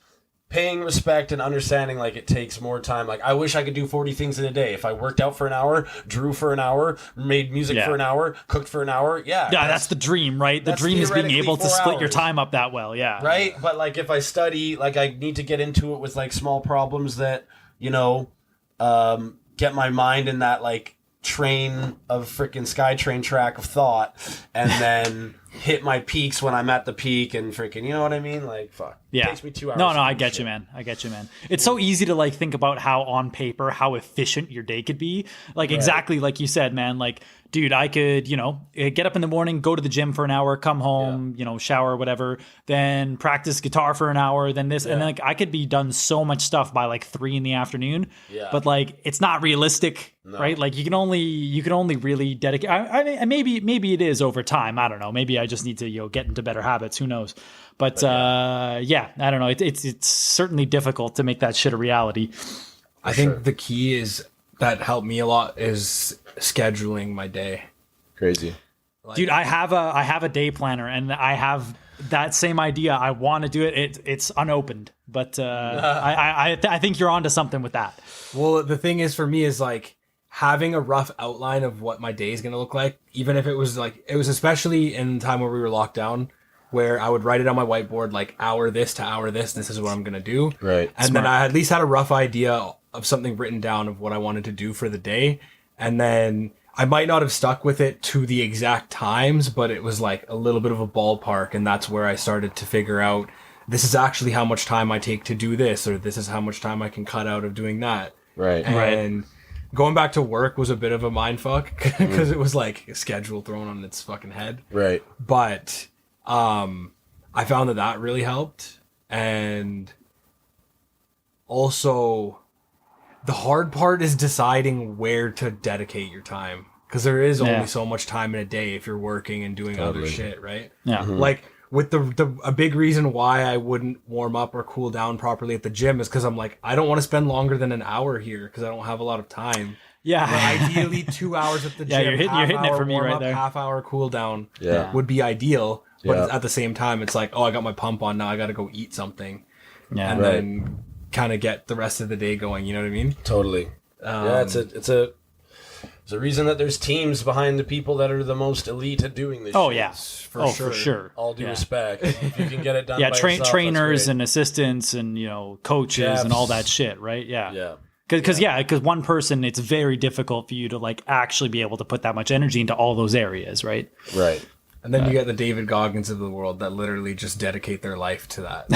paying respect and understanding like it takes more time. Like I wish I could do 40 things in a day. If I worked out for an hour, drew for an hour, made music for an hour, cooked for an hour, yeah, that's the dream, right? The dream is being able to split your time up that well, yeah. Right? But like if I study, like I need to get into it with like small problems that, you know, get my mind in that like train of freaking SkyTrain track of thought, and then hit my peaks when I'm at the peak, and freaking, you know what I mean? Like, fuck. Yeah. It takes me 2 hours. No, I get you, man. It's so easy to like think about how on paper, how efficient your day could be. Like exactly like you said, man, like, dude, I could, get up in the morning, go to the gym for an hour, come home, shower, whatever, then practice guitar for an hour, then this, and then like I could be done so much stuff by like 3 p.m. Yeah. But like, it's not realistic, right? Like you can only really dedicate. I maybe it is over time. I don't know. Maybe I just need to get into better habits. Who knows? But I don't know. It's certainly difficult to make that shit a reality. I think the key is that helped me a lot is scheduling my day. Crazy. Dude, I have a day planner, and I have that same idea. I want to do it. It's unopened, but I think you're onto something with that. Well, the thing is for me is like having a rough outline of what my day is going to look like, even if it was especially in the time where we were locked down, where I would write it on my whiteboard, like hour this to hour this is what I'm going to do. Right. And then I at least had a rough idea of something written down of what I wanted to do for the day. And then I might not have stuck with it to the exact times, but it was like a little bit of a ballpark. And that's where I started to figure out this is actually how much time I take to do this, or this is how much time I can cut out of doing that. Right. And going back to work was a bit of a mind fuck because it was like a schedule thrown on its fucking head. Right. But I found that really helped. And also the hard part is deciding where to dedicate your time, because there is only so much time in a day if you're working and doing other shit, right? Yeah. Mm-hmm. Like with a big reason why I wouldn't warm up or cool down properly at the gym is because I'm like, I don't want to spend longer than an hour here because I don't have a lot of time. Yeah. But ideally 2 hours at the gym. You're hitting it for me right there. Half hour cool down would be ideal. But at the same time, it's like, oh, I got my pump on now. I got to go eat something. Yeah. And then kind of get the rest of the day going. You know what I mean? Totally. It's a reason that there's teams behind the people that are the most elite at doing this. Oh, shit. yeah. For sure. All due respect. If you can get it done by yourself, trainers and assistants and, coaches and all that shit, right? Yeah. Yeah. Because one person, it's very difficult for you to like actually be able to put that much energy into all those areas, right? Right. And then you get the David Goggins of the world that literally just dedicate their life to that.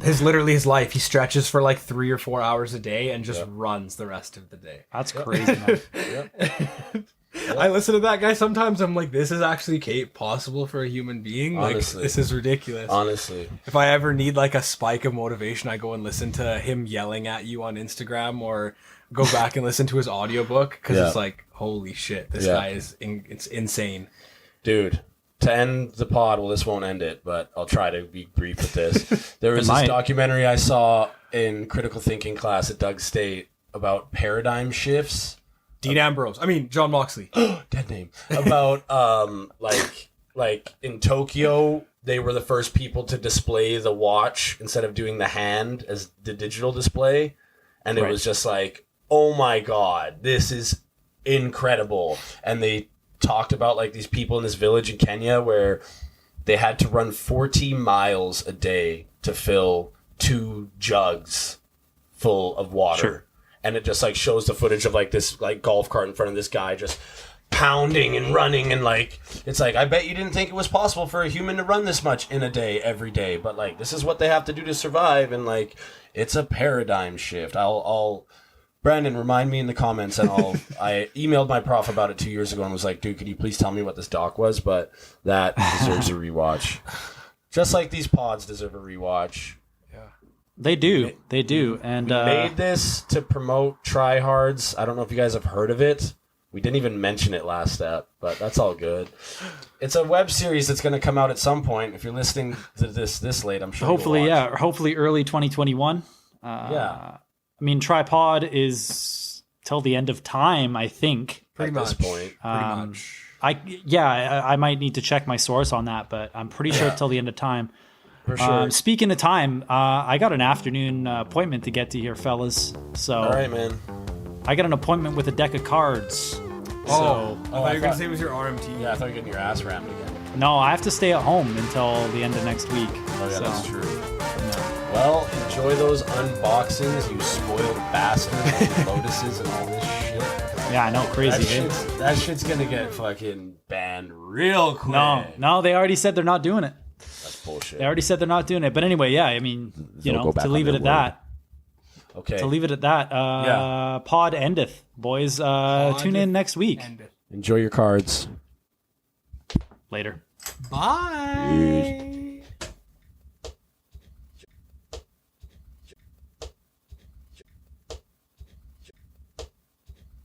His life. He stretches for like 3 or 4 hours a day and just runs the rest of the day. That's crazy, man. I listen to that guy sometimes. I'm like, this is actually possible for a human being. Honestly. Like, this is ridiculous. Honestly. If I ever need like a spike of motivation, I go and listen to him yelling at you on Instagram, or go back and listen to his audiobook, because it's like, holy shit, this guy is it's insane. Dude. To end the pod, well, this won't end it, but I'll try to be brief with this. There was this documentary I saw in critical thinking class at Doug State about paradigm shifts. John Moxley. Dead name. About, like in Tokyo, they were the first people to display the watch instead of doing the hand as the digital display. And it was just like, oh my God, this is incredible. And they talked about like these people in this village in Kenya where they had to run 40 miles a day to fill 2 jugs full of water. Sure. And it just like shows the footage of like this like golf cart in front of this guy just pounding and running, and like it's like, I bet you didn't think it was possible for a human to run this much in a day every day, but like this is what they have to do to survive, and like it's a paradigm shift. I'll Brandon, remind me in the comments, and I emailed my prof about it 2 years ago and was like, dude, could you please tell me what this doc was? But that deserves a rewatch. Just like these pods deserve a rewatch. Yeah. They do. And we made this to promote TriHards. I don't know if you guys have heard of it. We didn't even mention it last step, but that's all good. It's a web series that's going to come out at some point. If you're listening to this late, I'm sure hopefully early 2021. I mean, TriPod is till the end of time, I think. Pretty much. I might need to check my source on that, but I'm pretty sure till the end of time. For sure. Speaking of time, I got an afternoon appointment to get to here, fellas. So, all right, man. I got an appointment with a deck of cards. I thought you were going to say it was your RMT. Yeah, I thought you were getting your ass rammed again. No, I have to stay at home until the end of next week. Oh, yeah, that's true. Well, enjoy those unboxings, you spoiled bastards, and lotuses and all this shit. Yeah, I know, crazy. That shit's gonna get fucking banned real quick. No, they already said they're not doing it. That's bullshit. They already said they're not doing it. But anyway, yeah, I mean, to leave it at that. Okay. To leave it at that. Pod endeth, boys. Tune in next week. Enjoy your cards. Later. Bye.